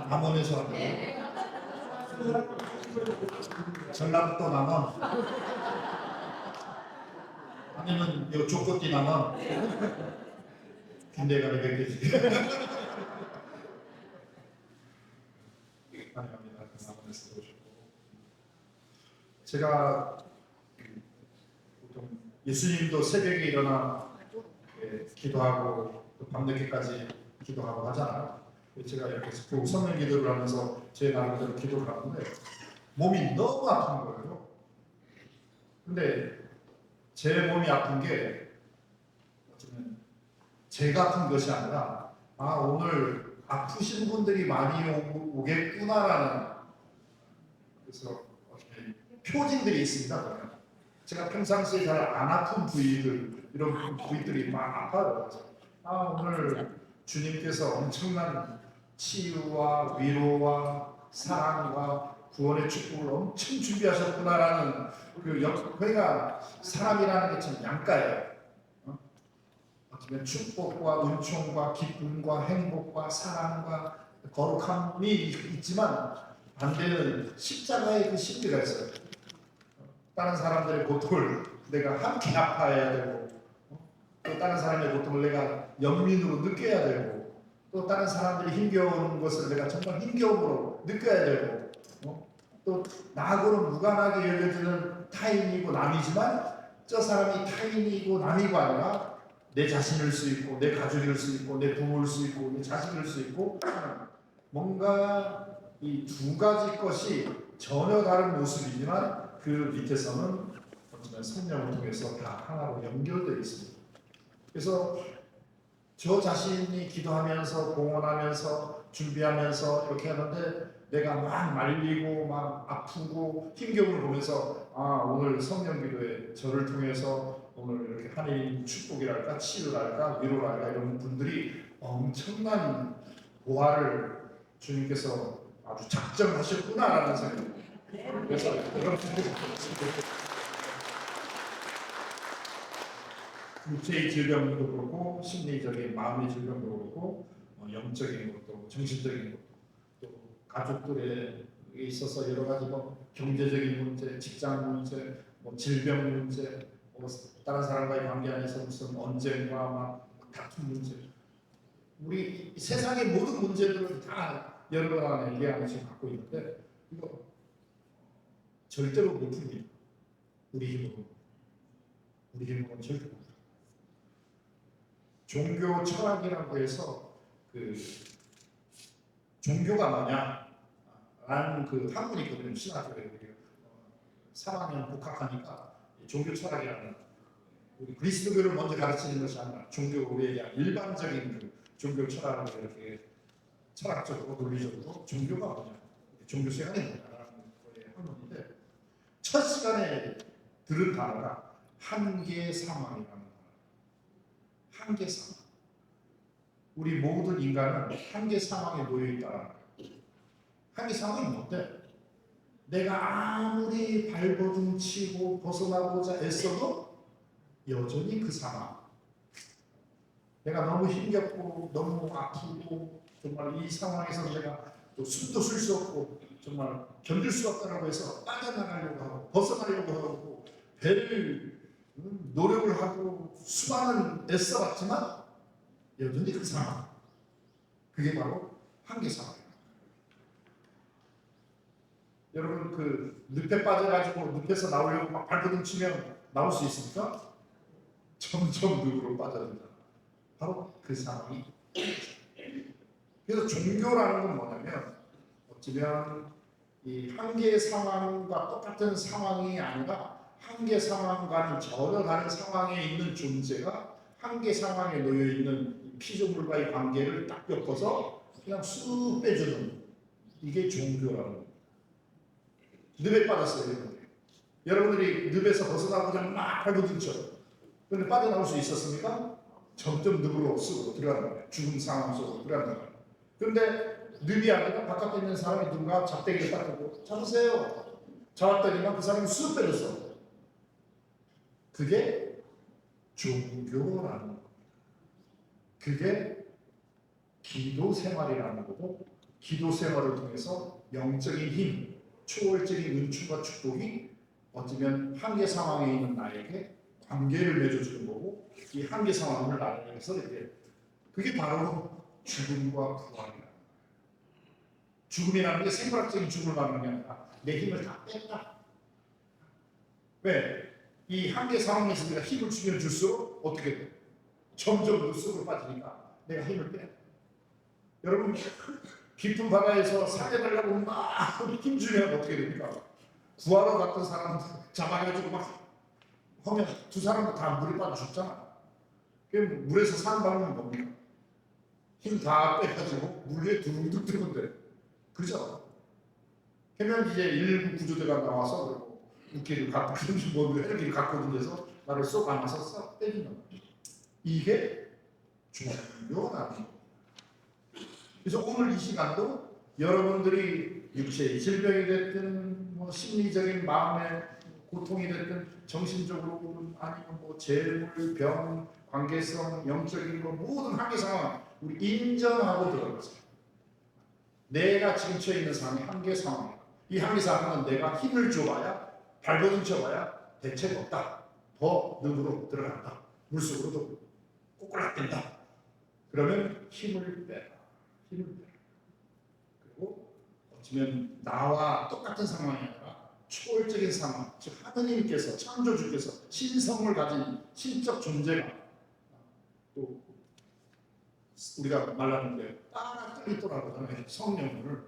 남원에서 전라북도 남원 아니면 요 조꼬띠 남원 군대가 되겠지. 환영합니다. 남원에서 오셨고 제가 보통 예수님도 새벽에 일어나 기도하고 또 밤늦게까지 기도하고 하잖아요. 제가 이렇게 성령 기도를 하면서 제 나름대로 기도를 하는데 몸이 너무 아픈 거예요. 근데 제 몸이 아픈 게 어쩌면 제가 아픈 것이 아니라 오늘 아프신 분들이 많이 오겠구나라는 그래서 표징들이 있습니다. 제가 평상시에 잘 안 아픈 부위들 이런 부위들이 막 아파요. 오늘 주님께서 엄청난 치유와 위로와 사랑과 구원의 축복을 엄청 준비하셨구나라는 그러니까 사람이라는 게 참 양가예요. 어쩌면 축복과 은총과 기쁨과 행복과 사랑과 거룩함이 있지만 반대는 십자가의 그 신비가 있어요. 다른 사람들의 고통을 내가 함께 아파해야 되고 또 다른 사람의 고통을 내가 연민으로 느껴야 되고 또 다른 사람들이 힘겨운 것을 내가 정말 힘겨움으로 느껴야 되고 또 나하고는 무관하게 여겨지는 타인이고 남이지만 저 사람이 타인이고 남이고 아니라 내 자신일 수 있고 내 가족일 수 있고 내 부모일 수 있고 내 자식일 수 있고 뭔가 이 두 가지 것이 전혀 다른 모습이지만 그 밑에서는 어쩌면 성령을 통해서 다 하나로 연결되어 있습니다. 그래서 저 자신이 기도하면서 공헌하면서 준비하면서 이렇게 하는데 내가 막 말리고 막 아프고 힘겨움을 보면서 오늘 성령 기도에 저를 통해서 오늘 이렇게 하나님 축복이랄까 치유랄까 위로랄까 이런 분들이 엄청난 보화를 주님께서 아주 작정하셨구나라는 생각이 그래서 여러분들 육체의 질병도 그렇고 심리적인 마음의 질병도 그렇고 영적인 것도 정신적인 것도 또 가족들에 있어서 여러 가지 경제적인 문제, 직장 문제, 질병 문제, 다른 사람과의 관계 안에서 무슨 언쟁과 막 다툼 문제, 우리 세상의 모든 문제들은 다 여러 가지 예안을 갖고 있는데 이거 절대로 못 풉니다. 우리 힘으로는 절대 못 풉니다. 종교 철학이라고 해서 종교가 뭐냐? 라는 학문이 있거든요. 신학교에 사람이 복학하니까 종교 철학이라는 우리 그리스도교를 먼저 가르치는 것이 아니라 종교에 대한 일반적인 종교 철학을 이렇게 철학적으로 논리적으로 종교가 뭐냐? 종교 시간이 뭐냐라는 거의 학문인데 첫 시간에 들은 단어가 한계 상황이라는 단어. 한계 상황. 우리 모든 인간은 한계 상황에 놓여 있다는 거예요. 한계 상황이 뭔데? 내가 아무리 발버둥 치고 벗어나고자 애써도 여전히 그 상황. 내가 너무 힘겹고 너무 아프고 정말 이 상황에서 내가 또 숨도 쉴 수 없고 정말 견딜 수 없다고 해서 빠져나가려고 하고 벗어나려고 하고 배를 노력을 하고 수많은 애써봤지만 여전히 그 상황. 그게 바로 한계 상황입니다. 여러분 늪에 빠져가지고 늪에서 나오려고 막 발버둥 치면 나올 수 있습니까? 점점 늪으로 빠져든다. 바로 그 상황이. 그래서 종교라는 건 뭐냐면 어쩌면 이 한계 상황과 똑같은 상황이 아니라 한계 상황과는 전혀 다른 상황에 있는 존재가 한계 상황에 놓여 있는 피조물과의 관계를 딱 엮어서 그냥 쑥 빼주는 이게 종교라는 겁니다. 늪에 빠졌어요, 여러분들이 늪에서 벗어나고자 막 발버둥 쳐요. 그런데 빠져나올 수 있었습니까? 점점 늪으로 쑥 들어가는 거예요. 죽음 상황 속으로 들어가는 거예요. 그런데 늪이 아니라 바깥에 있는 사람이 누군가 잡대기를 딱 들고 잡으세요. 잡았더니만 그 사람이 쑥 빼졌어. 그게 종교라는 겁니다. 그게 기도 생활이라는 거고, 기도 생활을 통해서 영적인 힘, 초월적인 은총과 축복이 어쩌면 한계 상황에 있는 나에게 관계를 맺어주는 거고, 이 한계 상황을 나를 위해서 이렇게, 그게 바로 죽음과 부활이다. 죽음이라는 게 생물학적인 죽음을 말하는 게 아니라 내 힘을 다 뺐다. 왜? 이 한계 상황에서 내가 힘을 주면 줄수록 어떻게 돼? 점점 물속으로 빠지니까 내가 힘을 빼. 여러분, 깊은 바다에서 살려달라고 막 힘주면 어떻게 됩니까? 구하러 갔던 사람 잡아가지고 막 하면 두 사람도 다 물에 빠져 죽잖아. 그럼 물에서 사는 방법은 뭡니까? 힘 다 빼가지고 물 위에 둥둥 뜨면 돼. 그죠? 해면 이제 119 구조대가 나와서 웃기를 갖고 뭐 헬기를 갖고 오면서 나를 쏙 안아서 싹 때리는 거야. 이게 중요하다. 그래서 오늘 이 시간도 여러분들이 육체의 질병이 됐든 뭐 심리적인 마음의 고통이 됐든 정신적으로 아니면 뭐 재물, 병, 관계성, 영적인 거 모든 한계 상황 우리 인정하고 들어가세요. 내가 지금 처해 있는 상황이 한계 상황이야. 이 한계 상황은 내가 힘을 줘봐야 발버둥 쳐봐야 대책 없다. 더 늪으로 들어간다. 물속으로도 꼬꾸라된다. 그러면 힘을 빼라. 힘을 빼라. 그리고 어쩌면 나와 똑같은 상황이 아니라 초월적인 상황, 즉 하느님께서 창조주께서 신성을 가진 신적 존재가 또 우리가 말하는데 빠라클리토라고 하잖아요. 성령을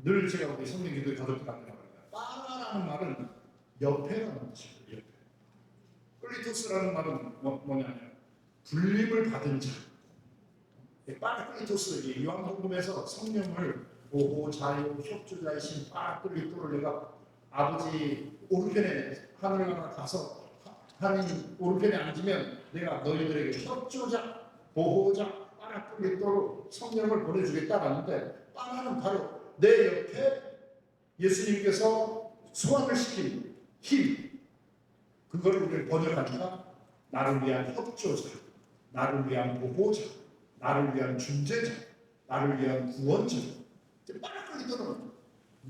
늘 제가 우리 성령 기도에 가득 갖는다고 합니다. 빠라라는 말은 옆에라는 뜻이에요. 옆에. 클리토스라는 말은 뭐냐면 불림을 받은 자. 빠라클리토스 요한복음에서 성령을 보호자요 협조자이신 빠라클리토를 내가 아버지 오른편에 하늘나라 가서 하나님 오른편에 앉으면 내가 너희들에게 협조자 보호자 빠라클리토로 성령을 보내주겠다라는데 빠라는 바로 내 옆에 예수님께서 소환을 시킨 힘 그거를 우리가 번역하니까 나를 위한 협조자 나를 위한 보호자 나를 위한 중재자 나를 위한 구원자 빠라클리토는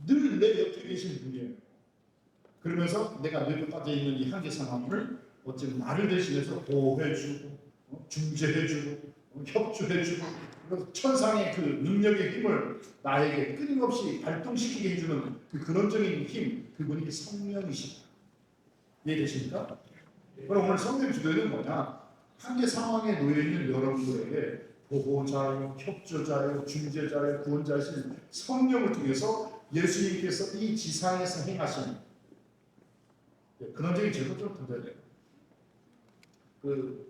늘 내 옆에 계신 분이에요. 그러면서 내가 뇌에 빠져 있는 이 한계 상황을 어쩌면 나를 대신해서 보호해주고 중재해주고 협조해주고 천상의 그 능력의 힘을 나에게 끊임없이 발동시키게 해주는 그 근원적인 힘 그분이 성령이십니다. 이해되십니까? 그럼 오늘 성령 기도는 뭐냐? 한계 상황에 놓여있는 여러분들에게 보호자요, 협조자요, 중재자요, 구원자이신 성령을 통해서 예수님께서 이 지상에서 행하신 근원적인 질문 좀 던져야 돼요.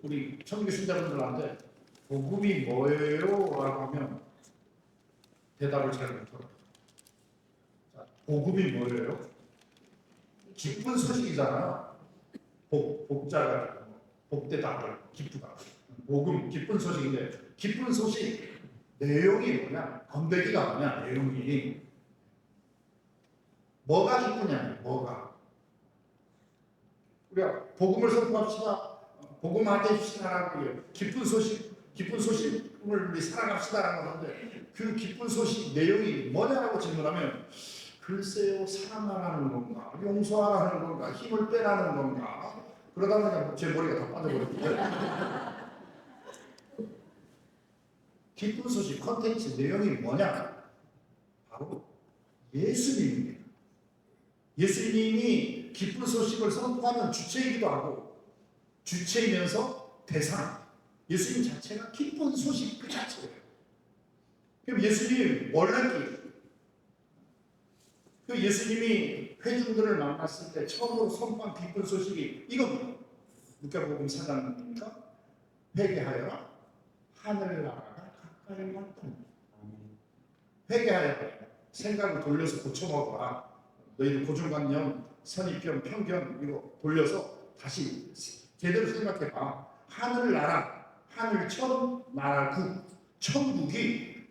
우리 천주교 신자분들한테 복음이 뭐예요? 라고 하면 대답을 잘 못하고 복음이 뭐예요? 기쁜 소식이잖아요. 복자가 복되다, 기쁘다. 복음, 기쁜 소식인데 기쁜 소식 내용이 뭐냐? 건배기가 뭐냐? 내용이 뭐가 기쁘냐? 뭐가 우리가 복음을 선포합시다. 복음 알려주시다라고 기쁜 소식을 우리 살아갑시다라는 건데 그 기쁜 소식 내용이 뭐냐라고 질문하면 글쎄요 사랑하라는 건가 용서하라는 건가 힘을 빼라는 건가 그러다 보니까 제 머리가 다 빠져버렸는데 기쁜 소식 컨텐츠 내용이 뭐냐 바로 예수님입니다. 예수님이 기쁜 소식을 선포하는 주체이기도 하고 주체이면서 대상 예수님 자체가 기쁜 소식 그 자체예요. 그럼 예수님 원래 그 예수님이 회중들을 만났을 때 처음으로 선포한 기쁜 소식이 이겁니다. 누가복음 4장입니까? 회개하여라 하늘나라가 가까이 왔다. 회개하여라 생각을 돌려서 고쳐먹어라. 너희들 고정관념, 선입견, 편견 이거 돌려서 다시 제대로 생각해봐. 하늘나라, 하늘천, 나라국, 천국이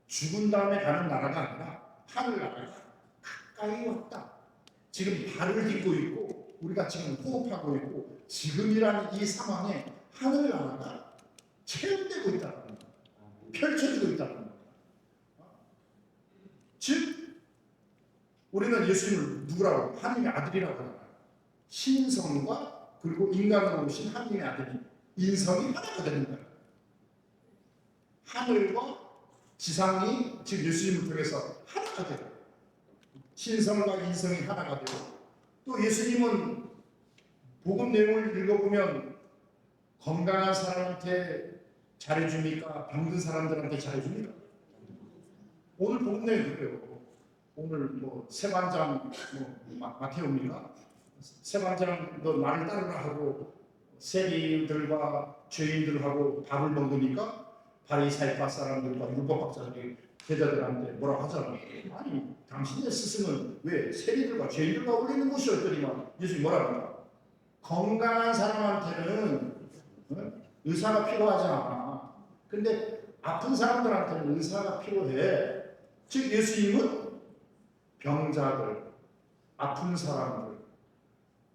죽은 다음에 가는 나라가 아니라 하늘나라가 가까이 왔다. 지금 발을 딛고 있고 우리가 지금 호흡하고 있고 지금이라는 이 상황에 하늘나라가 체험되고 있다. 펼쳐지고 그러잖아요. 즉 우리는 예수님을 누구라고? 하나님의 아들이라고 하잖아요. 신성과 그리고 인간으로 오신 하나님의 아들이 인성이 하나가 되는 거예요. 하늘과 지상이 즉 예수님을 통해서 하나가 돼요. 신성과 인성이 하나가 되고 또 예수님은 복음 내용을 읽어보면 건강한 사람한테 잘해줍니까? 병든 사람들한테 잘해줍니까? 오늘 복음 내용 그래요. 오늘 뭐 세관장 마태오입니까? 세관장도 나를 따르라 하고 세리들과 죄인들하고 밥을 먹으니까 바리새파 사람들과 율법학자들이 제자들한테 뭐라고 하잖아요. 아니 당신의 스승은 왜 세리들과 죄인들과 어울리는 것이었더니만 예수님이 뭐라 합니까? 건강한 사람한테는 의사가 필요하지 않아. 근데 아픈 사람들한테는 의사가 필요해. 즉 예수님은 병자들, 아픈 사람들,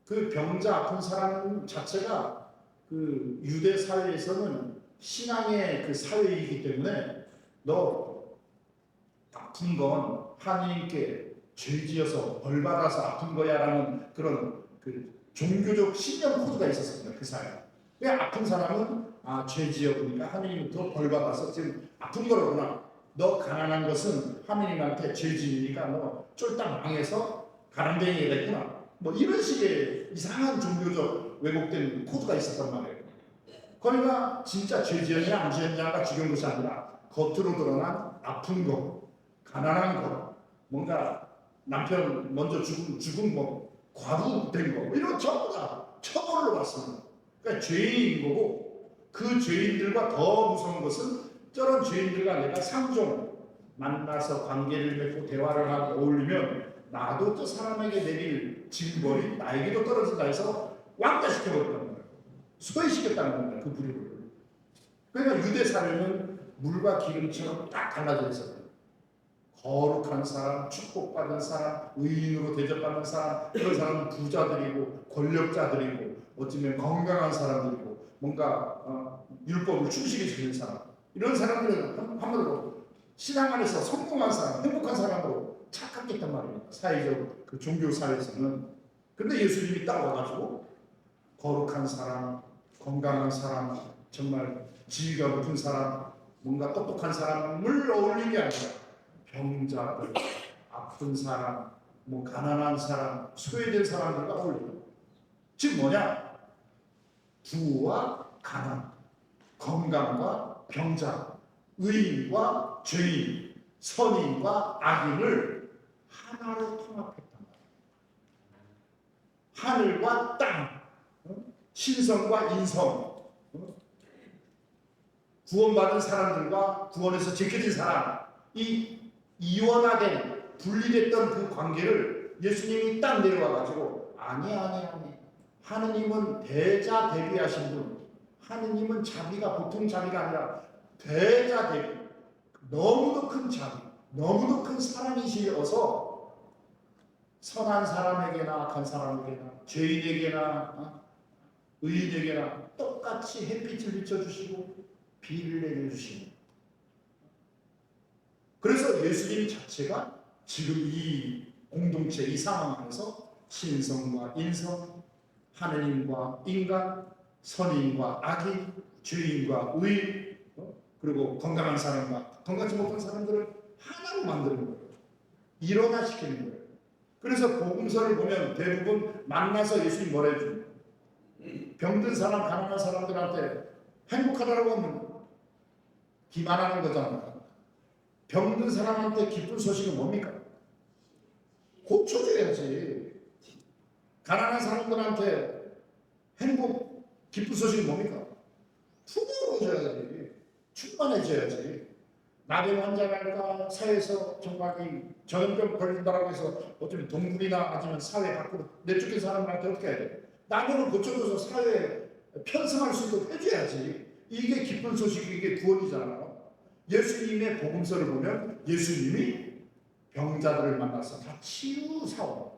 그 병자 아픈 사람 자체가 그 유대 사회에서는 신앙의 그 사회이기 때문에 너 아픈 건 하나님께 죄지어서 벌받아서 아픈 거야라는 그런 그 종교적 신념 코드가 있었습니다. 그 사회. 왜 아픈 사람은 죄지어 보니까 하나님은 더 벌받아서 지금 아픈 거로구나. 너 가난한 것은 하나님한테 죄지으니까 너 쫄딱 망해서 가난뱅이가 됐구나. 뭐 이런 식의 이상한 종교적 왜곡된 코드가 있었단 말이에요. 그러니까 진짜 죄지었냐 안 지었냐가 중요한 것이 아니라 겉으로 드러난 아픈 거, 가난한 거, 뭔가 남편 먼저 죽은 거, 과부된 거, 뭐 이런 거 전부 다 처벌로 봤습니다. 그러니까 죄인인 거고 그 죄인들과 더 무서운 것은 저런 죄인들과 내가 상종 만나서 관계를 맺고 대화를 하고 어울리면 나도 저 사람에게 내릴 징벌이 나에게도 떨어진다 해서 왕따시켜버렸단 말이에요. 소외시켰다는 거예요. 그 부류를. 그러니까 유대 사회는 물과 기름처럼 딱 갈라져 있어요. 거룩한 사람, 축복받은 사람, 의인으로 대접받는 사람, 그런 사람은 부자들이고 권력자들이고 어쩌면 건강한 사람들이고 뭔가 율법을 충실히 지키는 사람, 이런 사람들은 한마디로 신앙 안에서 성공한 사람, 행복한 사람으로 착각했단 말입니다. 사회적 그 종교 사회에서는. 근데 예수님이 딱 와가지고 거룩한 사람, 건강한 사람, 정말 지위가 높은 사람, 뭔가 똑똑한 사람을 어울리는 게 아니라 병자들, 아픈 사람, 뭐 가난한 사람, 소외된 사람들과 어울려요. 즉 뭐냐? 부와 가난, 건강과 병자, 의인과 죄인, 선인과 악인을 하나로 통합했단 말이에요. 하늘과 땅, 신성과 인성, 구원받은 사람들과 구원에서 제껴진 사람, 이 이원화된 분리됐던 그 관계를 예수님이 딱 내려와가지고 아니 하느님은 대자 대비하신 분, 하느님은 자비가 보통 자비가 아니라 대자 대비, 너무도 큰 자비, 너무도 큰 사랑이시어서 선한 사람에게나 악한 사람에게나 죄인에게나 의인에게나 똑같이 햇빛을 비춰주시고 비를 내려주시고, 그래서 예수님 자체가 지금 이 공동체, 이 상황 안에서 신성과 인성, 하느님과 인간, 선인과 악인, 죄인과 의인, 그리고 건강한 사람과 건강치 못한 사람들을 하나로 만드는 거예요. 일어나시키는 거예요. 그래서 복음서를 보면 대부분 만나서 예수님 뭐라 해줍니까? 병든 사람, 가난한 사람들한테 행복하다라고 하면 기만하는 거잖아요. 병든 사람한테 기쁜 소식은 뭡니까? 고쳐줘야지. 가난한 사람들한테 행복, 기쁜 소식은 뭡니까? 풍요로워져야지. 충만해져야지. 나병 환자가 사회에서 정말 이 전염병 걸린다라고 해서 어쩌면 동물이나 아니면 사회 밖으로 내쫓긴 사람한테 어떻게 해야 돼? 나병을 고쳐줘서 사회에 편성할 수 있도록 해줘야지. 이게 기쁜 소식이, 이게 구원이잖아요. 예수님의 복음서를 보면 예수님이 병자들을 만나서 다 치유사원,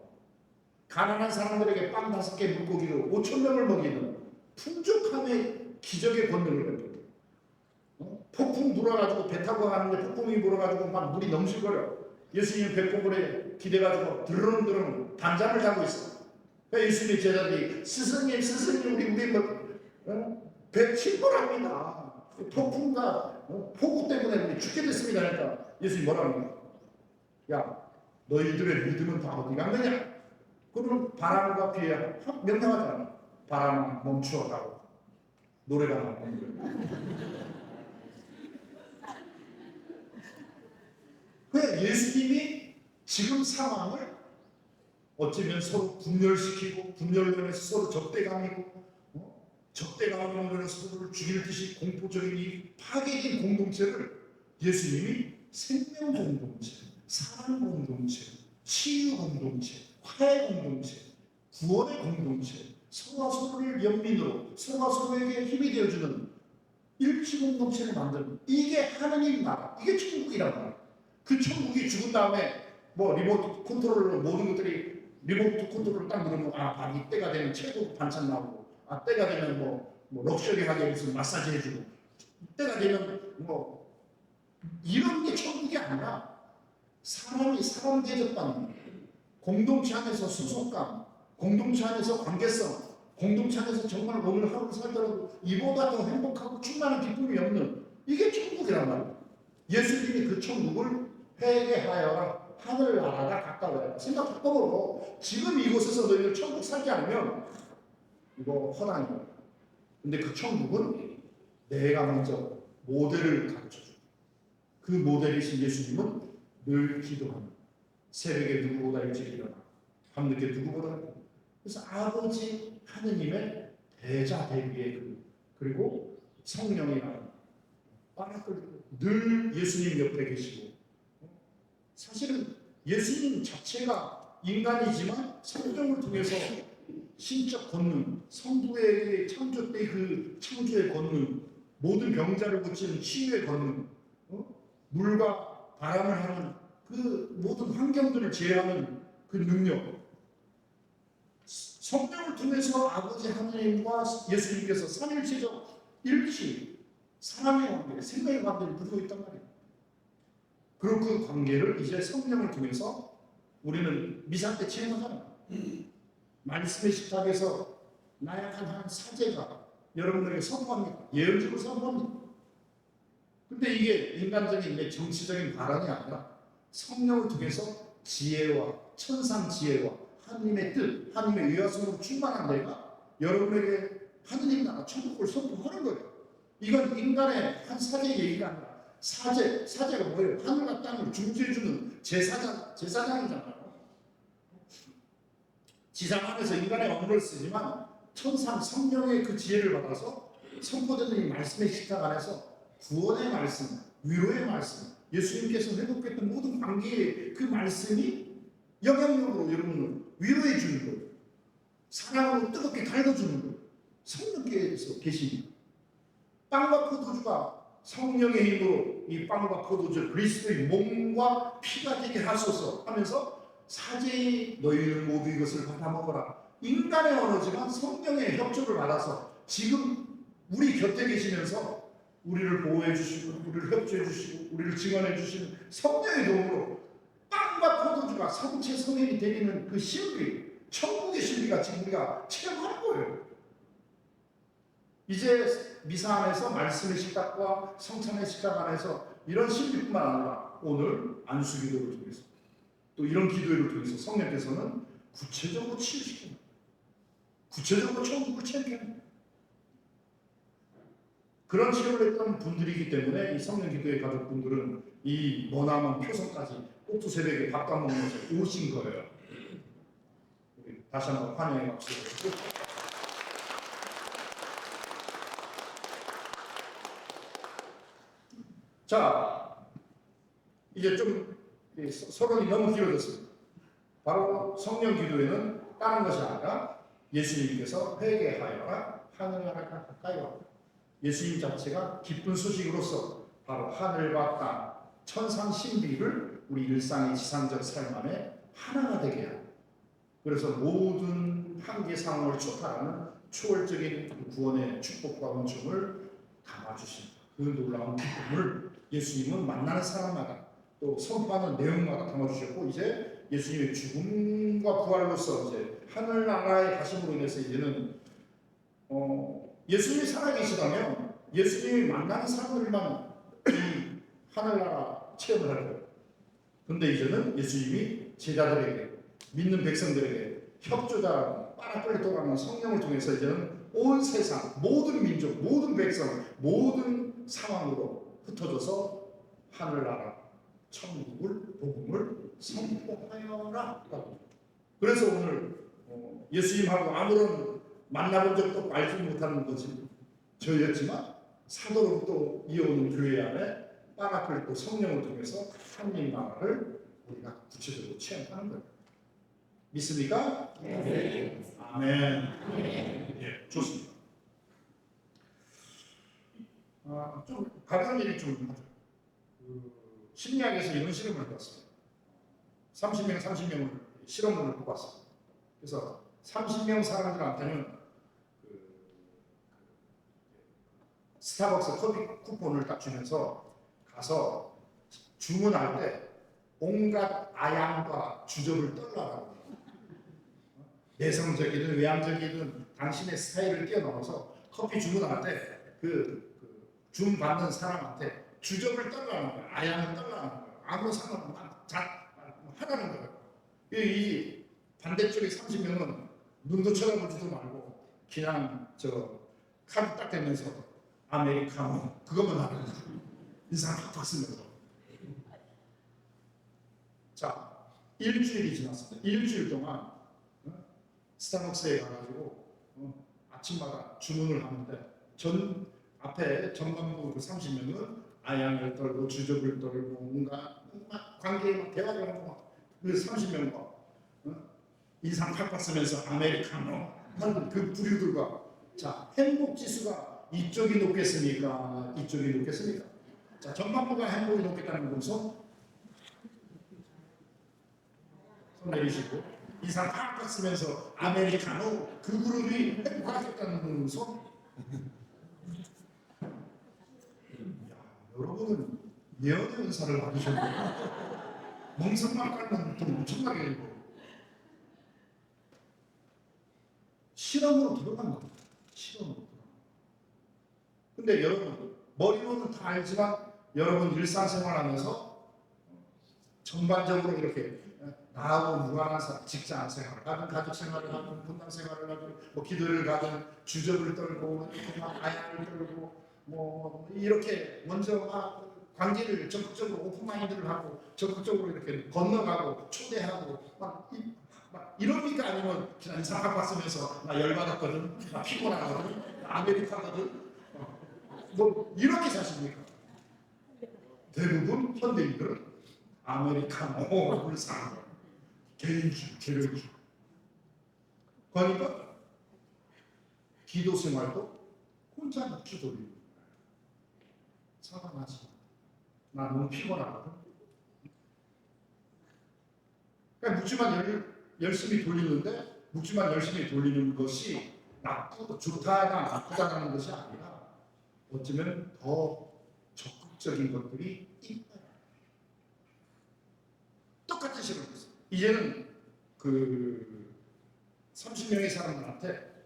가난한 사람들에게 빵 5개 물고기로 5,000명을 먹이는 풍족함의 기적의 권능을 베풀어요. 폭풍 불어가지고 배 타고 가는데 폭풍이 불어가지고 막 물이 넘실거려. 예수님 배꼽을에 기대가지고 드르릉드르릉 단잠을 자고 있어. 그러니까 예수님의 제자들이 스승님 우리 배 침몰합니다. 폭풍과 폭우 때문에 우리 죽게 됐습니다. 그러니까 예수님 뭐라고 합니까? 야, 너희들의 믿음은 다 어디 간 거냐? 그러면 바람과 비에 명령하잖아. 바람 멈추어라고 노래가 나오는 거예요. 그냥 예수님이 지금 상황을 어쩌면 서로 분열시키고 분열면에서 서로 적대감이고 적대감으로 서로를 죽일 듯이 공포적인 이 파괴적인 공동체를 예수님이 생명 공동체, 사랑 공동체, 치유 공동체, 화해 공동체, 구원의 공동체, 서로가 서로를 연민으로 서로가 서로에게 힘이 되어주는 일치 공동체를 만드는 이게 하나님 나라, 이게 천국이란 말이야. 그 천국이 죽은 다음에 뭐 리모트 컨트롤로 모든 것들이 리모트 컨트롤을 딱 누르면 이 때가 되면 최고 반찬 나오고 때가 되면 뭐 럭셔리하게 무슨 마사지 해주고 때가 되면 뭐 이런 게 천국이 아니라 사람이 사람 대접받는 공동체 안에서 소속감, 공동체 안에서 관계성, 공동체 안에서 정말 오늘 하루 살더라도 이보다 더 행복하고 충만한 기쁨이 없는 이게 천국이란 말이에요. 예수님이 그 천국을 회개하여라 하늘나라가 가까워요. 생각해보고 지금 이곳에서 너희들 천국 살지 않으면 이거 허당이에요. 근데 그 천국은 내가 먼저 모델을 가르쳐줘. 그 모델이신 예수님은 늘 기도합니다. 새벽에 누구보다 일찍 일어나 밤늦게 누구보다 그래서 아버지 하느님의 대자 대비의 그리고 성령이라는 늘 예수님 옆에 계시고 사실은 예수님 자체가 인간이지만 성령을 통해서 신적 권능, 성부의 창조 때 그 창조의 권능, 모든 병자를 고치는 치유의 권능, 물과 바람을 하는 그 모든 환경들을 제어하는 그 능력, 성령을 통해서 아버지 하나님과 예수님께서 삼일체적 일치, 사랑의 관계, 생명의 관계를 누리고 있단 말이에요. 그리고 그 관계를 이제 성령을 통해서 우리는 미사 때 체험하잖아요. 말씀의 식탁에서 나약한 한 사제가 여러분들에게 선포합니다. 예언적으로 선포합니다. 근데 이게 인간적인 내 정치적인 발언이 아니라 성령을 통해서 지혜와 천상 지혜와 하나님의 뜻, 하나님의 의하성으로 충만한 내가 여러분에게 하느님 나라 천국을 선포하는 거예요. 이건 인간의 한 사제의 얘기가 아니라 사제가 뭐예요? 하늘과 땅을 중재해주는 제사장이잖아요. 지상 안에서 인간의 언어를 쓰지만 천상 성령의 그 지혜를 받아서 선포되는 이 말씀의 식탁 안에서 구원의 말씀, 위로의 말씀, 예수님께서 회복했던 모든 관계의 그 말씀이 영향력으로 여러분을 위로해 주는 거예요. 사랑으로 뜨겁게 달궈주는 거예요. 성령께서 계십니다. 빵과 포도주가 성령의 힘으로 이 빵과 포도주 그리스도의 몸과 피가 되게 하소서 하면서 사제의 너희는 모두 이것을 받아 먹어라. 인간의 언어지만 성령의 협조를 받아서 지금 우리 곁에 계시면서 우리를 보호해 주시고 우리를 협조해 주시고 우리를 증언해 주시는 성령의 도움으로 빵과 포도주가 성체 성인이 되리는 그 신비, 천국의 신비가 지금 우리가 체험하는 거예요. 이제 미사 안에서 말씀의 식탁과 성찬의 식탁 안에서 이런 신비뿐만 아니라 오늘 안수기도를 통해서 또 이런 기도를 통해서 성령께서는 구체적으로 치유시킵니다. 구체적으로 천국을 체험합니다. 그런 치료를 했던 분들이기 때문에 이 성령 기도의 가족분들은 이 머나먼 표성까지 꼭두 새벽에 밥도 안 먹으면서 오신 거예요. 다시 한번 환영의 박수. 자, 이제 좀 서론이 너무 길어졌습니다. 바로 성령 기도에는 다른 것이 아니라 예수님께서 회개하여라 하늘나라가 가까이 왔다. 예수님 자체가 기쁜 소식으로서 바로 하늘과 땅, 천상 신비를 우리 일상의 지상적 삶 안에 하나가 되게 합니다. 그래서 모든 한계 상황을 초월하는 초월적인 구원의 축복과 은총을 담아주십니다. 그 놀라운 기쁨을 예수님은 만나는 사람마다 또 선포하는 내용마다 담아주셨고, 이제 예수님의 죽음과 부활로서 이제 하늘나라에 가심으로 인해서 이제는 예수님이 살아계시다면 예수님이 만나는 사람들만 이 하늘나라 체험을 할 거예요. 근데 이제는 예수님이 제자들에게, 믿는 백성들에게 협조자 빠르게 돌아가는 성령을 통해서 이제는 온 세상, 모든 민족, 모든 백성, 모든 상황으로 흩어져서 하늘나라, 천국을, 복음을 선포하여라. 그래서 오늘 예수님하고 아무런 만나본 적도 알지 못하는 것이 저였지만 사도로부터 이어오는 교회 안에 빠라클리토 성령을 통해서 하나님 나라를 우리가 구체적으로 체험하는 거예요. 믿습니까? 네. 아멘. 예, 좋습니다. 좀 가벼운 얘기 좀 하죠. 심리학에서 이런 실험을 해봤습니다. 30명을 실험을 뽑았습니다. 그래서 30명 사람들한테는 스타벅스 커피 쿠폰을 딱 주면서 가서 주문할 때 온갖 아양과 주접을 떨라라고, 내성적이든 외향적이든 당신의 스타일을 뛰어넘어서 커피 주문할 때 줌 받는 사람한테 주접을 떨라는 거예요. 아양을 떨라는 거예요. 아무 상관없는 하라는 거예요. 이 반대쪽의 30명은 눈도 쳐다보지도 말고 그냥 저 카드 딱 대면서 아메리카노 그것만 하는 거예요. 인상 팍팍 쓰면서. 자, 일주일이 지났습니다. 일주일 동안 스타벅스에 가가지고 아침마다 주문을 하는데 앞에 전반부 그 30명은 아양을 떨고 주접을 떨고 뭔가 관계에 막 대화를 하고 그 30명과 인상 팍팍 쓰면서 아메리카노 하는 그 부류들과, 자, 행복 지수가 이쪽이 높겠습니까? 이쪽이 높겠습니까? 자, 전반부가 행복이 높겠다는 건 손 내리시고, 인상 팍팍 쓰면서 아메리카노 그 그룹이 행복하겠다는 손. 여러분은 예언의 은사를 받으셨는데 멍석만 깔면 좀 엄청나게 이거 실험으로 들어간 겁니다. 실험으로 들어간. 근데 여러분 머리로는 다 알지만 여러분 일상생활하면서 전반적으로 이렇게 나하고 무관한 직장 생활을 하든 가족 생활을 하든 분당 생활을 하든 뭐 기도를 가든 주접을 떨고 막 아양을 떨고 뭐 이렇게 먼저 막 관계를 적극적으로 오픈마인드를 하고 적극적으로 이렇게 건너가고 초대하고 막 이럽니까? 아니면 그냥 인상 팍팍 쓰면서 나 열받았거든, 나 피곤하거든, 나 아메리카거든, 뭐 이렇게 사십니까? 대부분 현대인들은 아메리카노를 사는 거예요. 개인주의, 계획주의. 그러니까 기도 생활도 혼자 묵주 돌리는 거예요. 사랑하지 마. 나 너무 피곤하거든. 그러니까 묵주만 열심히 돌리는데 묵주만 열심히 돌리는 것이 좋다나 나쁘다는 것이 아니라 어쩌면 더 적극적인 것들이 있다. 똑같은 식으로 했어요. 이제는 그 30명의 사람들한테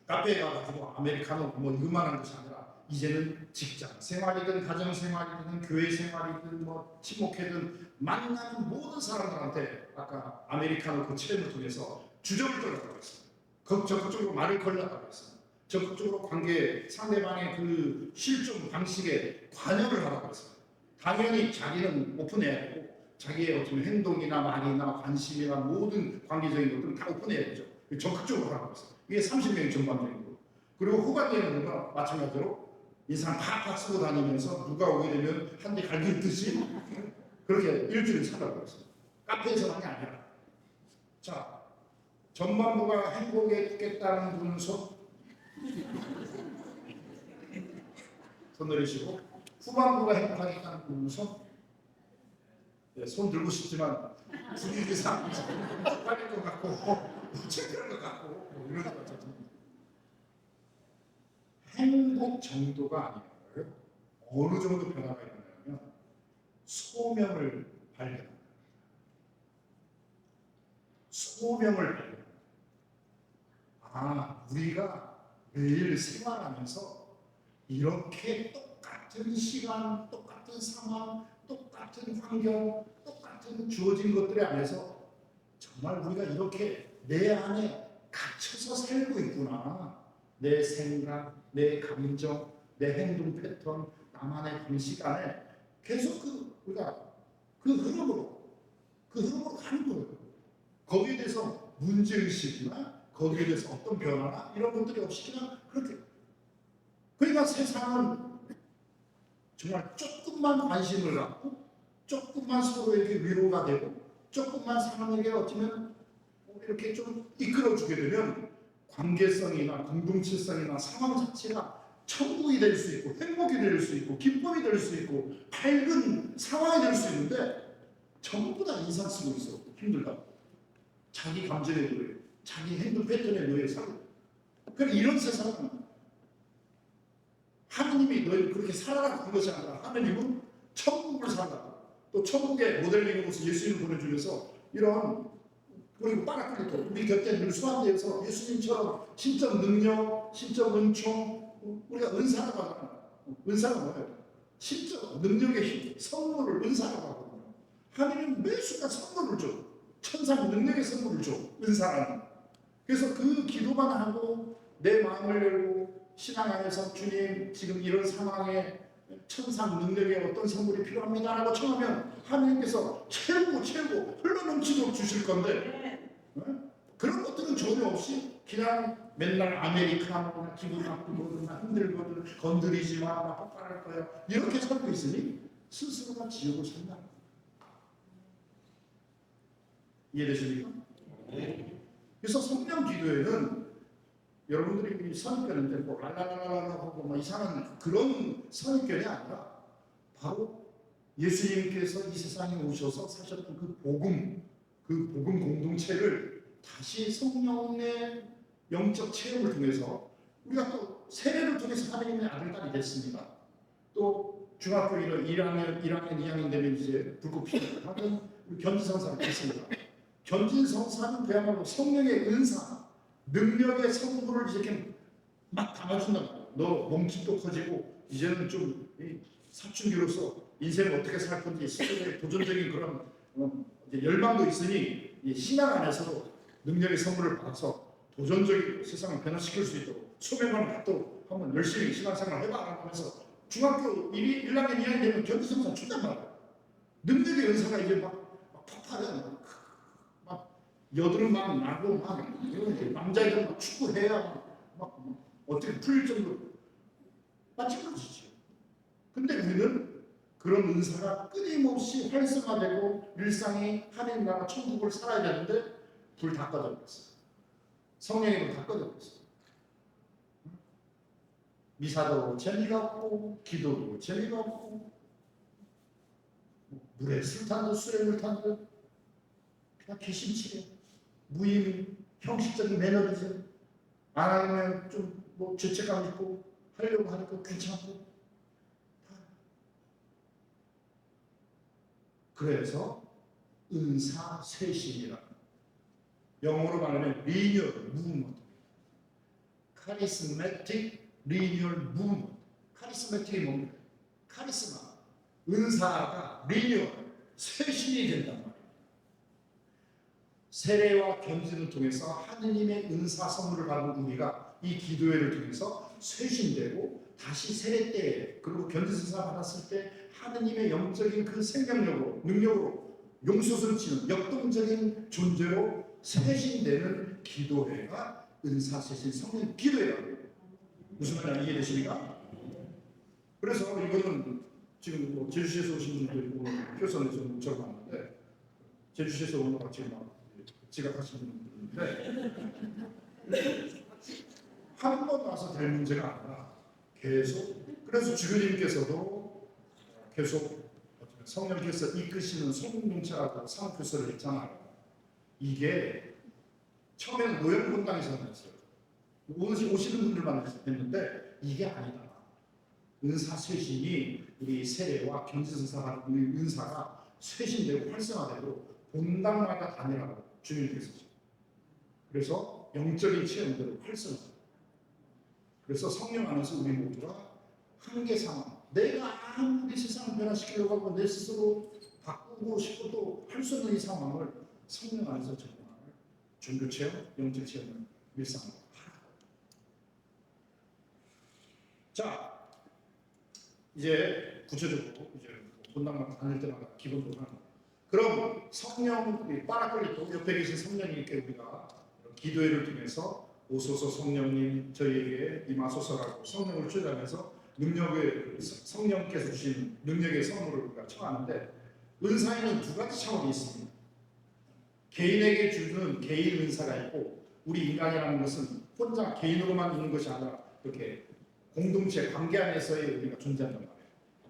카페에 가가지고 아메리카노 뭐 이것만한 것이 아니라 이제는 직장 생활이든 가정 생활이든 교회 생활이든 뭐 친목회든 만나는 모든 사람들한테 아까 아메리카노 그 체험을 통해서 주접을 떨라고 했어요. 적극적으로 말을 걸라고 했어요. 적극적으로 관계 상대방의 그 실종 방식에 관여를 하라고 했어요. 당연히 자기는 오픈해야 되고 자기의 어떤 행동이나 말이나 관심이나 모든 관계적인 것들은 다 오픈해야 되죠. 적극적으로 하라고 했어요. 이게 30명이 전반적인 거. 그리고 후반기에는 마찬가지로 인상 팍팍 쓰고 다니면서 누가 오게 되면 한 대 갈기듯이 그렇게 일주일 살라고 했어요. 카페에서만이 아니라. 자, 전반부가 행복했겠다는 분은 손 내리시고, 후반부가 행복하겠다는 분은 손 들고 싶지만 분위기상 빨릴 것 같고 창피할 것 같고 뭐 이런 것 같아요. 행복 정도가 아니에요. 어느 정도 변화가 일어나냐면 소명을 발견합니다. 소명을 발견합니다. 아, 우리가 매일 생활하면서 이렇게 똑같은 시간, 똑같은 상황, 똑같은 환경, 똑같은 주어진 것들 안에서 정말 우리가 이렇게 내 안에 갇혀서 살고 있구나. 내 생각, 내 감정, 내 행동 패턴, 나만의 방식 안에 계속 우리가 그 흐름으로 가는 거예요. 거기에 대해서 문제의식이나 거기에 대해서 어떤 변화나 이런 것들이 없이 그냥 그렇게. 그러니까 세상은 정말 조금만 관심을 갖고 조금만 서로에게 위로가 되고 조금만 사람에게 어쩌면 이렇게 좀 이끌어주게 되면 관계성이나 공동체성이나 상황 자체가 천국이 될 수 있고 행복이 될 수 있고 기쁨이 될 수 있고 밝은 상황이 될 수 있는데 전부 다 인상 쓰고 있어. 힘들다. 자기 감정에 노예, 자기 행동 패턴에 노예 살고. 그러니까 이런 세상은 하느님이 너희 그렇게 살아라고 한 것이 아니라 하느님은 천국을 살라. 또 천국의 모델링으로서 예수님을 보내주면서 이런 그리고 빠락클리토 우리 곁에 늘 수반되어서 예수님처럼 신적 능력, 신적 은총 우리가 은사라고 하잖아요. 은사가 뭐예요? 신적 능력의 힘, 선물을 은사라고 하거든요. 하느님은 매 순간 선물을 줘. 천상 능력의 선물을 줘. 은사라는. 그래서 그 기도만 하고 내 마음을 열고 신앙 안에서 주님 지금 이런 상황에 천상 능력의 어떤 선물이 필요합니다라고 청하면 하나님께서 최고 흘러넘치도록 주실 건데 그런 것들은 전혀 없이 그냥 맨날 아메리카노나 기분 나쁘거든 힘들거든 건드리지 마 나 폭발할 거야 이렇게 살고 있으니 스스로가 지옥을 산다. 이해되십니까? 그래서 성령 기도에는 여러분들이 선입견인데 뭐 랄랄랄랄라 하고 뭐 이상한 그런 선입견이 아니라 바로 예수님께서 이 세상에 오셔서 사셨던 그 복음 공동체를 다시 성령의 영적 체험을 통해서 우리가 또 세례를 통해서 하나님의 아들 딸이 됐습니다. 또 중학교 1학년 2학년 되면 이제 불꽃 피우고 하는 견지성사를 했습니다. 견지성사는 그야말로 성령의 은사 능력의 선물을 이렇게 막 담아준다. 너 몸집도 커지고 이제는 좀 사춘기로서 인생을 어떻게 살 건지 스스로의 도전적인 그런 열망도 있으니 신앙 안에서도 능력의 선물을 받아서 도전적인 세상을 변화시킬 수 있도록 소명을 갖도록 한번 열심히 신앙생활을 해봐 하면서 중학교 1학년 2학년 되면 견디성사 준단 말이야. 능력의 은사가 이제 막 폭발해. 여드름 막 나고 막 남자애들 막 축구해야 막 어떻게 풀릴 정도로 마찬가지지. 근데 우리는 그런 은사가 끊임없이 활성화되고 일상이 하나님 나라 천국을 살아야 되는데 불 다 꺼져버렸어. 성령의 불 다 꺼져버렸어. 미사도 재미가 없고 기도도 재미가 없고 물에 술 탄 듯 술에 물 탄 듯 그냥 기심치레 무의미, 형식적인 매너리즘 안 하면 좀 뭐 죄책감 있고 하려고 하니까 귀찮고 그래서 은사쇄신이라 영어로 말하면 리뉴얼 무브먼트 카리스매틱 리뉴얼 무브먼트 카리스매틱이 뭡니까? 카리스마 은사가 리뉴얼 쇄신이 된단 말이에요. 세례와 견지를 통해서 하느님의 은사 선물을 받은 우리가 이 기도회를 통해서 쇄신되고 다시 세례 때 그리고 견지선사 받았을 때 하느님의 영적인 그 생명력으로 능력으로 용솟을 치는 역동적인 존재로 쇄신되는 기도회가 은사쇄신 성령 기도회라고 해요. 무슨 말인지 이해되십니까? 그래서 이거는 지금 뭐 제주시에서 오신 분도 있고 효선에서 문자가 왔는데 제주시에서 오는 거 지금 막 지각하시는 분인데 한 번 와서 될 문제가 아니라 계속 그래서 주교님께서도 계속 성령께서 이끄시는 소공동체라고 사업교서를 했잖아요. 이게 처음에는 노영분당에서 했어요. 오시는 분들만 했는데 이게 아니다. 은사 쇄신이 우리 세례와 경지선사 은사가 쇄신되고 활성화되고 본당마다 다니라고 주님께서. 그래서 영적인 체험들을 활성화. 그래서 성령 안에서 우리 모두가 한계 상황, 내가 아무리 세상을 변화시키려고 하고 내 스스로 바꾸고 싶어도 할 수 없는 이 상황을 성령 안에서 정말 종교 체험, 영적 체험을 일상으로 하라. 자, 이제 구체적으로 이제 본당만 다닐 때마다 기본적으로 하는 거예요. 그럼 성령 파라클리토 옆에 계신 성령님께 우리가 기도회를 통해서 오소서 성령님 저희에게 임하소서라고 성령을 초대하면서 능력을 성령께서 주신 능력의 선물을 우리가 청하는데 은사에는 두 가지 차원이 있습니다. 개인에게 주는 개인 은사가 있고 우리 인간이라는 것은 혼자 개인으로만 있는 것이 아니라 이렇게 공동체 관계 안에서의 우리가 존재한단 말이에요.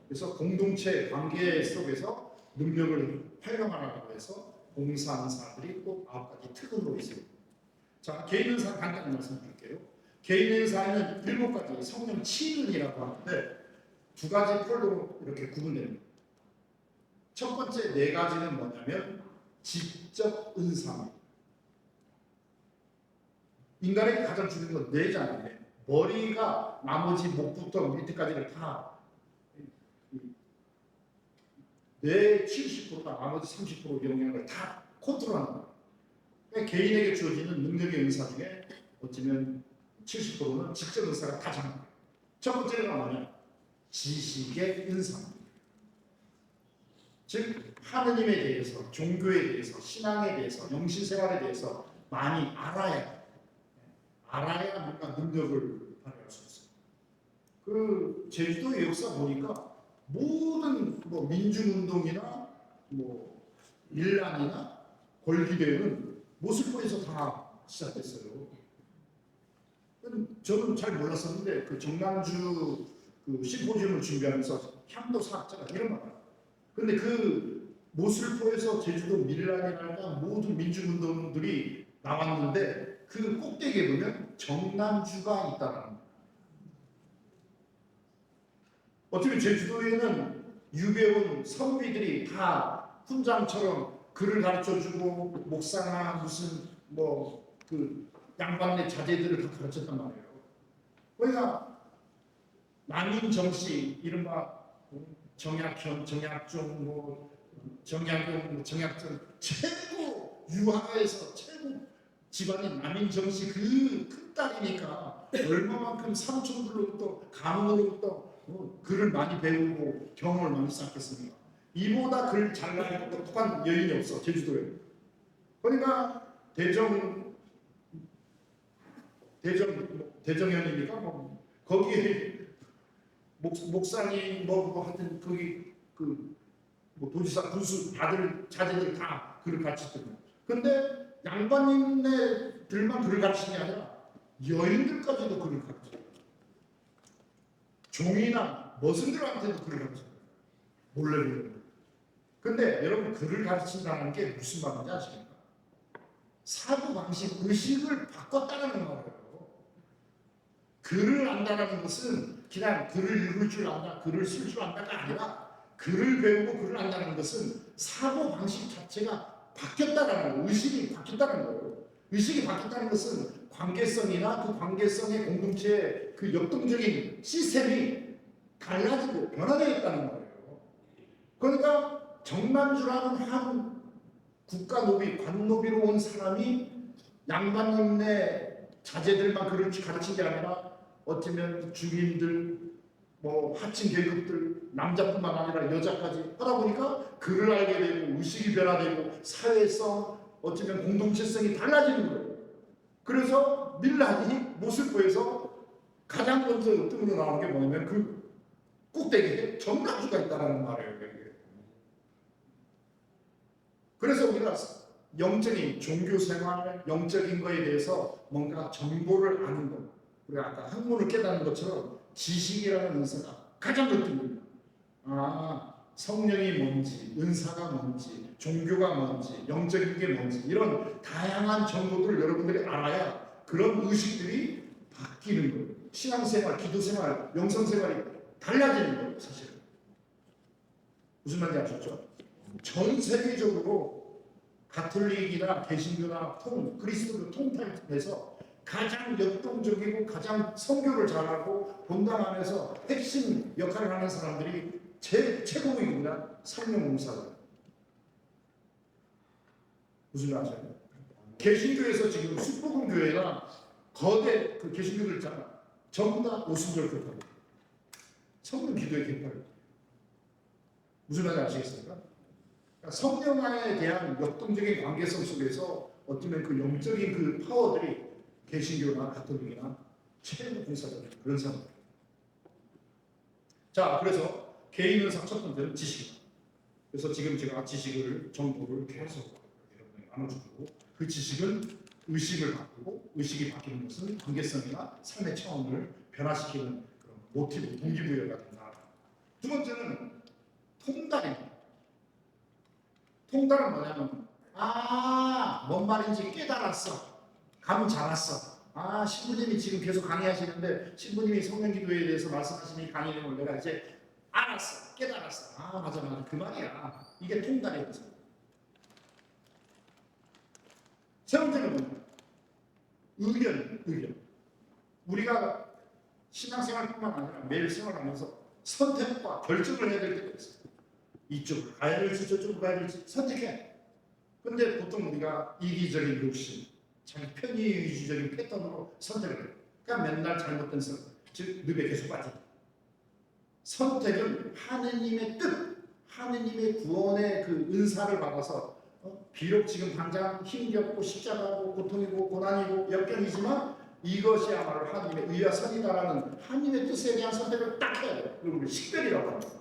그래서 공동체 관계 속에서 능력을 활용하라고 해서 봉사 은사들이 꼭 9가지 특근으로 있습니다. 자, 개인 은사 간단히 말씀드릴게요. 개인 은사에는 7가지 성령 치유이라고 하는데 2가지 폴로 이렇게 구분됩니다. 첫 번째 4가지는 뭐냐면 직접 은사입니다. 인간에게 가장 중요한 건 뇌잖아요. 머리가 나머지 목부터 밑에까지를 다 뇌 70%가 나머지 30% 영향을 다 컨트롤하는 거예요. 그러니까 개인에게 주어지는 능력의 은사 중에 어쩌면 70%는 직접 은사가 다 장악해요. 첫 번째가 뭐냐? 지식의 은사입니다. 즉 하느님에 대해서, 종교에 대해서, 신앙에 대해서, 영신생활에 대해서 많이 알아야 뭔가 능력을 발휘할 수 있어요. 그 제주도의 역사 보니까 모든 뭐 민중운동이나 뭐 일란이나 권리대회는 모슬포에서 다 시작됐어요. 저는 잘 몰랐었는데 그 정남주 그 심포지움을 준비하면서 향도 사학자가 이런 말을 해요. 근데 그 모슬포에서 제주도 밀란이라든가 모든 민중운동들이 나왔는데 그 꼭대기에 보면 정남주가 있다는 거예요. 어떻게 제주도에는 유배온 선비들이 다 훈장처럼 글을 가르쳐주고 목사나 무슨 뭐 그 양반네 자제들을 다 가르쳤단 말이에요. 그러니까 남인정씨 이른바 정약현, 정약종, 뭐 정약용, 정약전 최고 유화에서 최고 집안인 남인정씨 그 큰딸이니까 얼마만큼 삼촌들로부터 가문으로부터 글을 많이 배우고 경험을 많이 쌓겠습니까? 이보다 글 잘나는 똑똑한 여인이 없어 제주도에. 그러니까 대정현이니까 뭐 거기에 목사님 뭐 하여튼 거기 그 뭐 도지사 군수 아들 자제들 다 글을 가르치더라고요. 근데 양반님네들만 글을 가르치는 게 아니라 여인들까지도 글을 가르쳐요. 종이나 머슴들한테도 글을 가르쳐요. 몰래. 근데 여러분 글을 가르친다는 게 무슨 말인지 아십니까? 사고방식, 의식을 바꿨다는 말이에요. 글을 안다는 것은 그냥 글을 읽을 줄 안다, 글을 쓸 줄 안다가 아니라 글을 배우고 글을 안다는 것은 사고방식 자체가 바뀌었다는 거예요. 의식이 바뀌었다는 거예요. 의식이 바뀌었다는 것은 관계성이나 그 관계성의 공동체의 그 역동적인 시스템이 달라지고 변화되었다는 거예요. 그러니까 정남주라는 한 국가노비, 관노비로 온 사람이 양반님네 자제들만 글을 가르친 게 아니라 어쩌면 주민들, 뭐 하층 계급들, 남자뿐만 아니라 여자까지 하다 보니까 글을 알게 되고 의식이 변화되고 사회성, 어쩌면 공동체성이 달라지는 거예요. 그래서 밀란이 모슬포에서 가장 먼저 뜸으로 나오는 게 뭐냐면 그 꼭대기에 정남주가 있다는 말이에요. 그래서 우리가 영적인 종교생활, 영적인 거에 대해서 뭔가 정보를 아는 것, 우리가 아까 학문을 깨닫는 것처럼 지식이라는 은사가 가장 큰 아, 성령이 뭔지, 은사가 뭔지, 종교가 뭔지, 영적인 게 뭔지 이런 다양한 정보들을 여러분들이 알아야 그런 의식들이 바뀌는 거예요. 신앙생활, 기도생활, 영성생활이 달라지는 거예요, 사실은. 무슨 말인지 아셨죠? 전 세계적으로 가톨릭이나 개신교나 그리스도교 통틀에서 가장 역동적이고 가장 선교를 잘하고 본당 안에서 핵심 역할을 하는 사람들이 최고의 누구냐? 상명공사들. 무슨 말 아세요? 개신교에서 지금 숙복음교회나 거대 그 개신교들 있잖아. 전부 다 오순절 교회고 성령 기도의 객발. 무슨 말인지 아시겠습니까? 그러니까 성령에 대한 역동적인 관계성 속에서 어쩌면 그 영적인 그 파워들이 개신교나 가톨릭이나 최고 공사들 그런 사람들. 자, 그래서 개인 은사 첫 번째는 지식이다. 그래서 지금 제가 지식을 정보를 계속 여러분에게 나눠주고 그 지식은 의식을 바꾸고 의식이 바뀌는 것은 관계성이나 삶의 차원을 변화시키는 그런 모티브, 동기부여가 된다. 두 번째는 통달입니다. 통달은 뭐냐면 뭔 말인지 깨달았어. 감 잡았어. 신부님이 지금 계속 강의하시는데 신부님이 성령기도에 대해서 말씀하시는 강의 내용을 내가 이제 알았어. 깨달았어. 맞아. 그 말이야. 이게 통달의 거죠. 세 번째는 의견. 우리가 신앙생활뿐만 아니라 매일 생활하면서 선택과 결정을 해야 될 때가 있어요. 이쪽으로 가야 될지 저쪽으로 가야 될지 선택해. 근데 보통 우리가 이기적인 욕심, 자기 편의주의적인 패턴으로 선택을 해요. 그러니까 맨날 잘못된 선택, 즉 늪에 계속 빠진다. 선택은 하느님의 뜻, 하느님의 구원의 그 은사를 받아서 비록 지금 당장 힘겹고 십자가고 고통이고 고난이고 역경이지만 이것이야말로 하나님의 의와 선이다라는 하나님의 뜻에 대한 선택을 딱 해야 돼요. 그걸 식별이라고 합니다.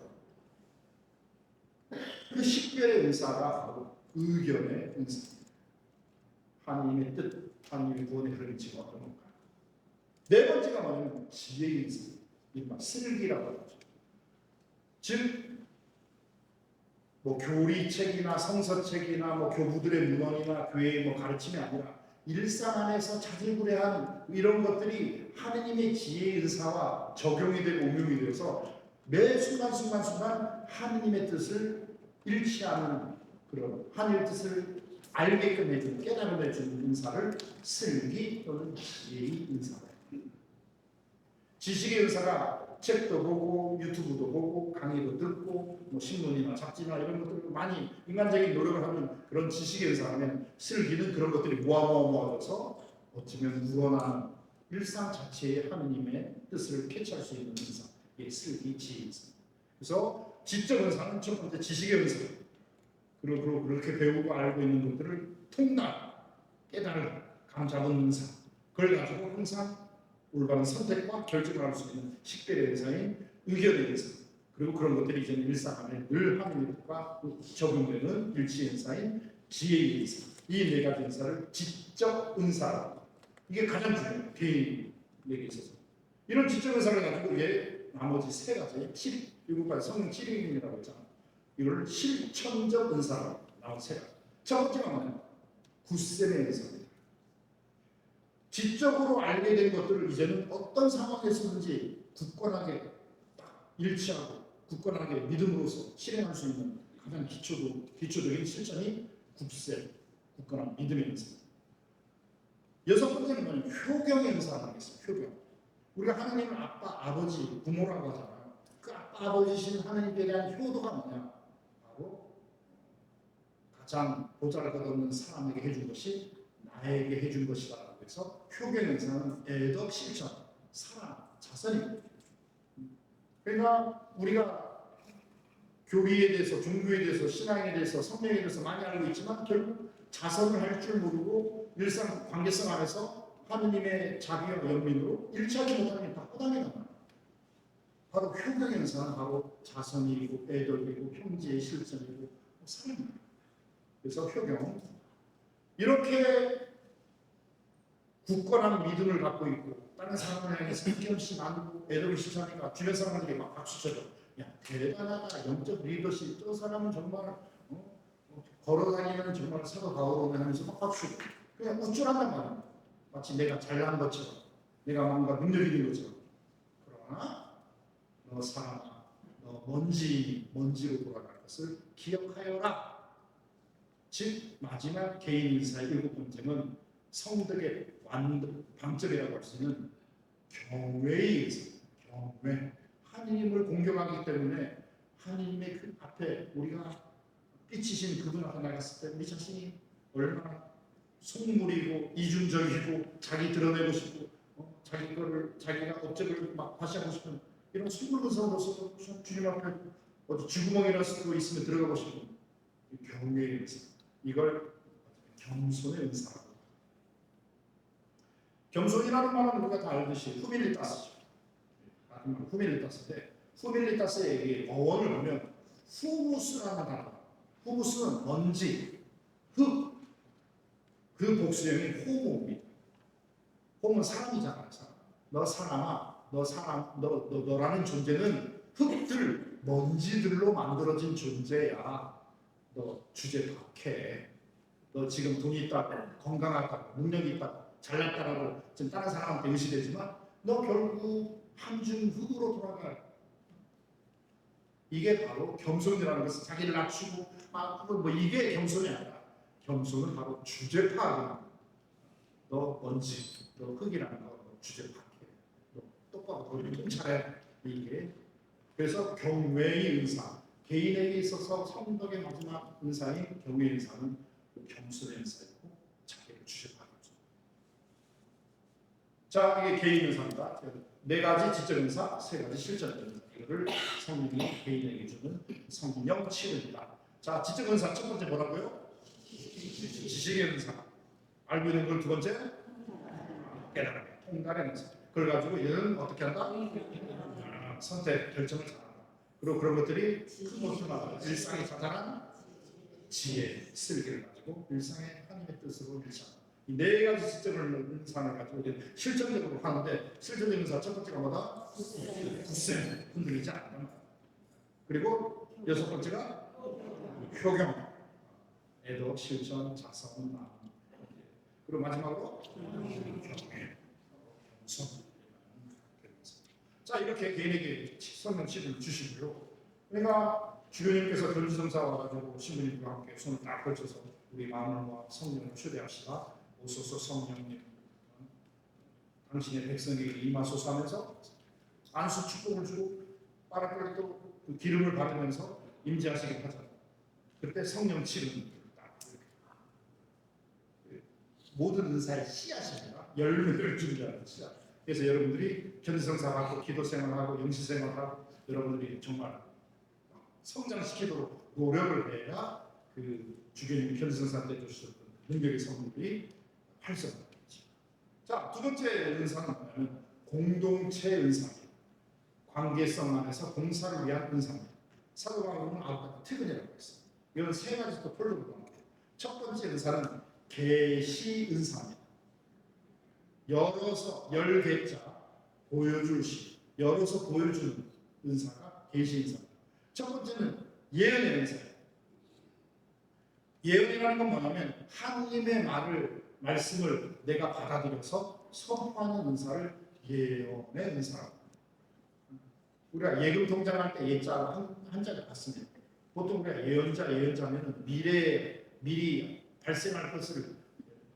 그 식별의 은사가 바로 의견의 은사입니다. 하나님의 뜻, 하나님의 구원의 흐름이 지금 어떤 건가? 네 번째가 뭐냐면 지혜의 은사, 이른바 슬기라고 하죠. 즉, 교리책이나 성서책이나 교부들의 문헌이나 교회의 가르침이 아니라 일상 안에서 자질구레한 이런 것들이 하느님의 지혜의 은사와 적용이 되고 응용이 되어서 매 순간순간 하느님의 뜻을 잃지 않는 그런 하느님의 뜻을 알게끔 해주는 깨달음을 해주는 은사를 슬기 또는 지혜의 은사다. 지식의 은사가 책도 보고 유튜브도 보고 강의도 듣고 신문이나 잡지나 이런 것들을 많이 인간적인 노력을 하는 그런 지식의 은사라면 슬기는 그런 것들이 모아져서 어쩌면 우러난 일상 자체의 하느님의 뜻을 캐치할 수 있는 은사, 이게 슬기, 지혜의 은사. 그래서 지적 은사는 첫 번째 지식의 은사. 그리고 그렇게 배우고 알고 있는 것들을 통달, 깨달음, 감 잡은 은사. 그걸 가지고 항상 올바른 선택과 결정을 할 수 있는 식별의 은사인 의견의 은사. 그리고 그런 것들이 이제는 일상 안에 늘 하느님의 뜻과 적용되는 일치의 은사인 지혜의 은사. 이 네 가지 은사를 지적 은사라고. 이게 가장 중요해요. 개인에게 있어서. 이런 지적 은사를 가지고 나머지 세 가지, 7가지 성령 7인이라고 했잖아요. 이걸 실천적 은사라고 나온 세 가지. 첫 번째가 뭐냐면 굳셈의 은사입니다. 지적으로 알게 된 것들을 이제는 어떤 상황에서든지 굳건하게 일치하고 굳건하게 믿음으로써 실행할 수 있는 가장 기초적인 실천이 굳셈, 굳건한 믿음의 은사입니다. 여섯 번째는 뭐냐면 효경의 은사라고 하겠습니다. 효경. 우리가 하나님을 아빠, 아버지, 부모라고 하잖아요. 그 아빠, 아버지신 하나님께 대한 효도가 뭐냐? 바로 가장 보잘것없는 사람에게 해준 것이 나에게 해준 것이다. 그래서 효경의 은사는 애덕 실천, 사랑, 자선입니다. 그러니까 우리가 교리에 대해서, 종교에 대해서, 신앙에 대해서, 성령에 대해서 많이 알고 있지만 결국 자선을 할 줄 모르고 일상 관계성 안에서 하느님의 자비와 연민으로 일치하지 못하는 게 다 허당이다. 바로 효경의 은사는 바로 자선이고 애덕이고 형제의 실천이고 사랑입니다. 그래서 효경. 이렇게 굳건한 믿음을 갖고 있고 다른 사람을 향해서 힘없이 나누고 애도를 실천하니까 주변 사람들이 막 박수 쳐줘. 야, 대단하다. 영적 리더십. 저 사람은 정말 걸어다니는 정말 사도 바울이네 하면서 막 박수. 그냥 우쭐한단 말이야. 마치 내가 잘난 것처럼, 내가 뭔가 능력이 있는 것처럼. 그러나 너 사람아, 너 먼지로 돌아갈 것을 기억하여라. 즉 마지막 개인 인사의 7번째는 성덕의 방점이라고 할 수 있는 경외의 인사입니다. 경외. 하나님을 공경하기 때문에 하나님의 그 앞에 우리가 삐치신 그분 앞에 나갔을 때 우리 자신이 얼마나 속물이고 이중적이고 자기 드러내고 싶고 자기가 업적을 막 과시하고 싶은 이런 속물근성으로서 주님 앞에 어디 쥐구멍이랄 수도 있으면 들어가고 싶은 경외의 은사, 이걸 겸손의 은사라고. 겸손이라는 말은 우리가 다 알듯이 후밀리타스죠. 후밀리타스인데 후밀리타스의 어원을 보면 후무스라는 단어가, 후무스는 먼지, 흙, 그 복수형이 호모입니다. 호모는 사람이잖아요. 사람. 너 사람아, 너라는 존재는 흙들, 먼지들로 만들어진 존재야. 너 주제 박해. 너 지금 돈이 있다고, 건강하다고, 능력이 있다고, 잘났다고 지금 다른 사람한테 의시되지만 너 결국 한줌 흙으로 돌아가. 이게 바로 겸손이라는 것은 자기를 낮추고 뭐 이게 겸손이 아니라 겸손은 바로 주제 파악이야. 너 먼지, 너 흙이라는 거 주제 파악해. 너 똑바로 돌리고 좀 잘해. 이게 그래서 경외의 은사, 개인에게 있어서 성덕의 마지막 은사인 경외의 은사는 겸손의 은사이고 자기를 주제 파악하죠. 자, 이게 개인 은사입니다. 4가지 지적 은사, 3가지 실전 은사. 이거를 성령이 개인에게 주는 성령 치유입니다. 자, 지적 은사 첫 번째 뭐라고요? 지식의 은사. 알고 있는 걸 두 번째 깨달음, 통달의 은사. 그걸 가지고 얘는 어떻게 한다? 선택, 결정을 잘한다. 그리고 그런 것들이 큰 것들마다 일상에 자잘한 지혜, 슬기를 가지고 일상의 하나님의 뜻으로 일상한다. 이 4가지 지적 은사를 가지고 실전적으로 하는데 실전적 은사 첫 번째가 뭐다? 굳셈, 흔들리지 않는다. 그리고 6번째가 효경, 애도 실천, 자성, 마음. 그리고 마지막으로 경외, 겸손. 자, 이렇게 개인에게 성령 치유를 주시고요. 그러니까 주교님께서 견지성사 와가지고 신부님과 함께 손을 딱 걸쳐서 우리 마음을 모아 성령을 초대합시다. 오소서 성령님, 당신의 백성에게 임하소서 하면서 안수 축복을 주고 빠르게 그 기름을 바르면서 임재하시게 하잖아요. 그때 성령 치유는 딱 모든 은사의 씨앗입니다. 열매를 준다는 씨앗. 그래서 여러분들이 견지성사하고 기도 생활하고 영시 생활하고 여러분들이 정말 성장시키도록 노력을 해야 그 주교님이 견지성사 때 주셨던 능력의 성분들이 활성화되죠. 자, 두 번째 은사는 뭐냐면 공동체 은사입니다. 관계성 안에서 공사를 위한 은사입니다. 사도 바울은 아까 퇴근이라고 했어요. 이건 3가지 또 폴로로 나옵니다. 첫 번째 은사는 계시 은사입니다. 열어서 열개자 보여줄 시, 열어서 보여주는 은사가 계시 은사입니다. 첫 번째는 예언의 은사예요. 예언이라는 건 뭐냐면 하나님의 말씀을 내가 받아들여서 선포하는 은사를 예언의 은사라고. 우리가 예금 통장할 때 예자가 한자를 받습니다. 보통 우리가 예언자면은 미리 발생할 것을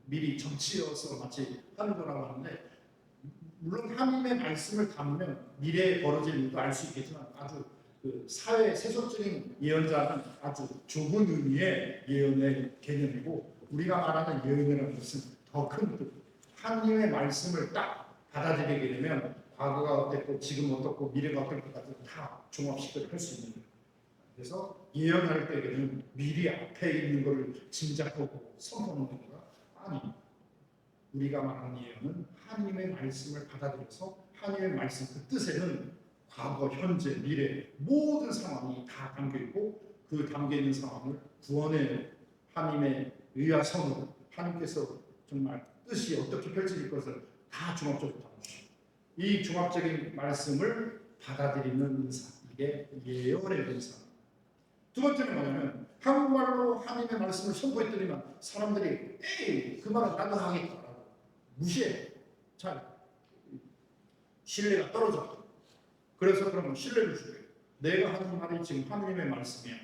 미리 점치어서 마치 하는 거라고 하는데, 물론 하나님의 말씀을 담으면 미래에 벌어질 일도 알 수 있겠지만 아주 그 사회 세속적인 예언자는 아주 좁은 의미의 예언의 개념이고, 우리가 말하는 예언이라는 것은 더 큰 뜻. 하나님의 말씀을 딱 받아들이게 되면 과거가 어땠고 지금 어떻고 미래가 어떨 것까지 다 종합식을 할 수 있는 거예요. 그래서 예언할 때에는 미리 앞에 있는 것을 짐작하고 선포하는 것보다 아니, 우리가 말하는 예언은 하나님의 말씀을 받아들여서 하나님의 말씀 그 뜻에는 과거, 현재, 미래 모든 상황이 다 담겨있고 그 담겨있는 상황을 구원의 하나님의 의하성으로 하나님께서 정말 뜻이 어떻게 펼쳐질 것을 다 종합적으로 담아주십니다. 이 종합적인 말씀을 받아들이는 은사, 이게 예언의 은사입니다. 두 번째는 뭐냐면 한국말로 하나님의 말씀을 선포했더니만 사람들이 에이 그 말은 나도 하겠다라고 무시해. 잘 신뢰가 떨어져. 그래서 그러면 신뢰를 주게. 내가 하는 말이 지금 하나님의 말씀이야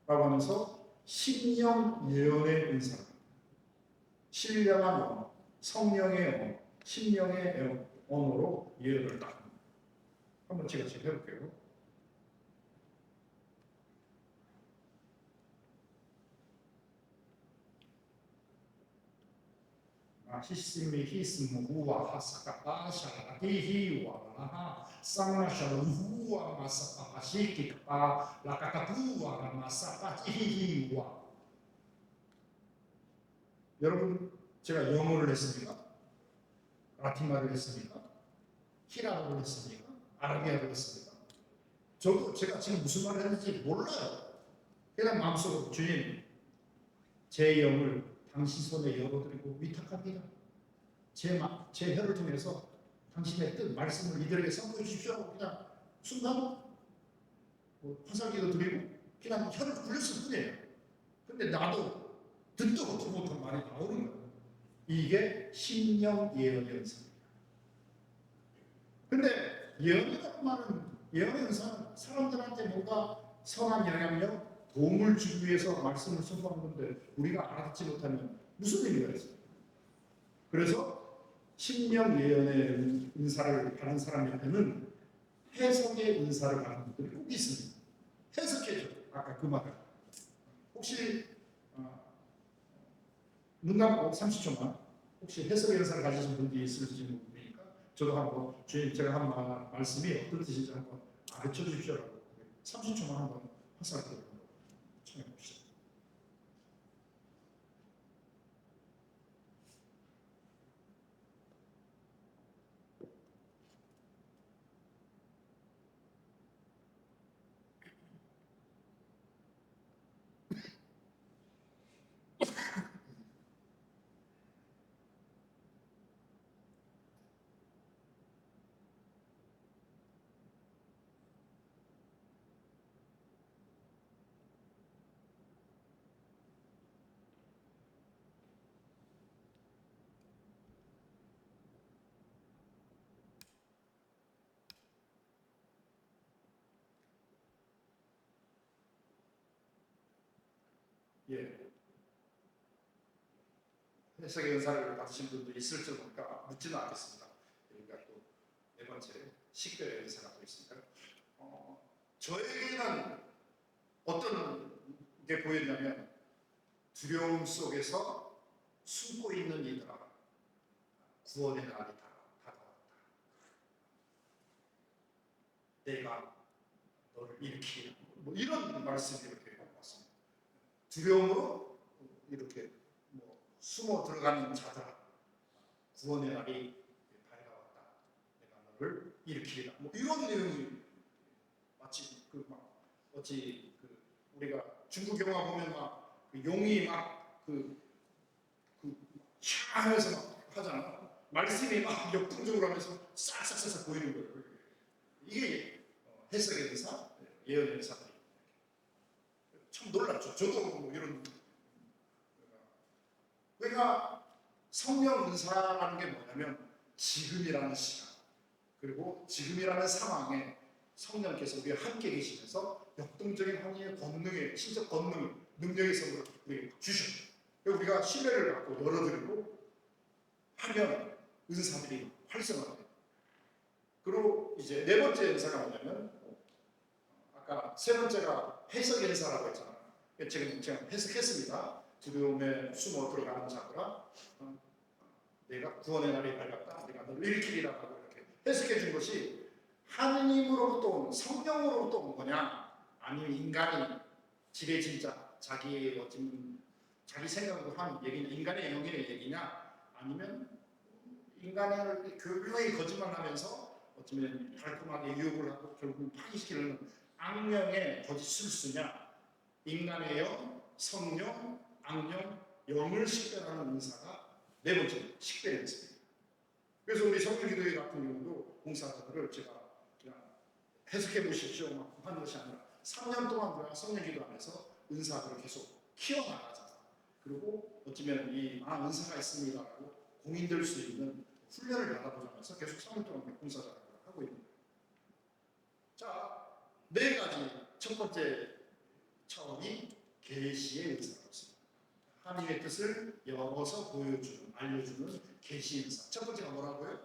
라고 하면서 심령 예언의 은사, 신령한 언어, 성령의 언어, 심령의 언어로 예언을 딱 한번 제가 지금 해볼게요. 히스미 히스무 후와 하사카파 샤라히히와 라하 상마샤로 후와 마사파 시키카파 라카카푸와 마사파 히히와. 여러분, 제가 영어를 했습니까? 라틴말을 했습니까? 히라를 했습니까? 아라비아를 했습니까? 저도 제가 지금 무슨 말을 했는지 몰라요. 그냥 마음속으로 주님, 제 영을 당신 손에 열어드리고 위탁합니다. 제 혀를 통해서 당신의 뜻, 말씀을 이들에게 선포해 주십시오 하고 그냥 순간 화살기도 드리고 그냥 혀를 굴렸을 뿐이에요. 근데 나도 듣도 보지 못한 말이 나오는 거예요. 이게 심령 예언의 은사입니다. 근데 예언이라는 말은, 예언의 은사는 사람들한테 뭔가 선한 영향력, 도움을 주기 위해서 말씀을 선포하는 건데 우리가 알아듣지 못하면 무슨 의미가 있어요? 그래서 심령 예언의 은사를 받은 사람 옆에는 해석의 은사를 받은 분들이 꼭 있습니다. 해석해줘. 아까 그 말을. 혹시 눈 감고 30초만 혹시 해석의 은사를 가지신 분들이 있을지 모르니까 저도 한번 주님 제가 한 말씀이 어떤 뜻인지 한번 가르쳐 주십시오라고 30초만 한번 화살표를 청해 봅시다. 예. 해석의 은사를 받으신 분도 있을지 모르니까 묻지는 않겠습니다. 그러니까 또 네 번째 식별의 은사가 또 있습니다. 저에게는 어떤 게 보였냐면 두려움 속에서 숨고 있는 이들아 구원의 날이 다가왔다. 내가 너를 일으키는 뭐 이런 말씀이 이렇게 왔습니다. 두려움으로 이렇게 숨어 들어가는 자들아 구원의 날이 밝아왔다. 내가 너를 일으키리라. 뭐 이런 내용이 마치 어찌 우리가 중국 영화 보면 그 용이 하면서 막 하잖아. 말씀이 막 역풍적으로 하면서 싹싹싹 보이는 거예요. 이게 해석의 은사, 예언의 은사들이 참 놀랍죠. 저도 뭐 이런 그러니까 성령 은사라는 게 뭐냐면 지금이라는 시간 그리고 지금이라는 상황에 성령께서 우리와 함께 계시면서 역동적인 하나님의 권능의 신적 권능 능력의 선물을 우리에게 주셨죠. 우리가 신뢰를 갖고 열어드리고 하면 은사들이 활성화돼요. 그리고 이제 네 번째 은사가 뭐냐면 아까 세 번째가 해석의 은사라고 했잖아요. 지금 제가 해석했습니다. 두려움에 숨어 들어가는 자들아 내가 구원의 날이 밝았다. 내가 너를 일으키리라 하고 이렇게 해석해 준 것이 하느님으로부터 온 성령으로부터 온 거냐 아니면 인간이 지레진짜 자기의 자기 생각으로 한 얘기냐 인간의 영역의 얘기냐 아니면 인간을 교묘히 거짓말하면서 어쩌면 달콤하게 유혹을 하고 결국 파기시키는 악령의 거짓 술수냐 인간의 영, 성령, 악령, 영을 식별하는 은사가 네 번째 식별의 은사입니다. 그래서 우리 성령기도회 같은 경우도 봉사자들을 제가 그냥 해석해 보십시오 막 하는 것이 아니라 3년 동안 우리가 성령기도 안에서 은사들을 계속 키워나가자. 그리고 어쩌면 이 은사가 있습니다라고 공인될 수 있는 훈련을 받아보자면서 계속 3년 동안 봉사자들을 하고 있는 거예요. 자, 네 가지. 첫 번째 차원이 계시의 은사로서 하나님의 뜻을 열어서 보여주는, 알려주는 계시 은사. 첫 번째가 뭐라고요?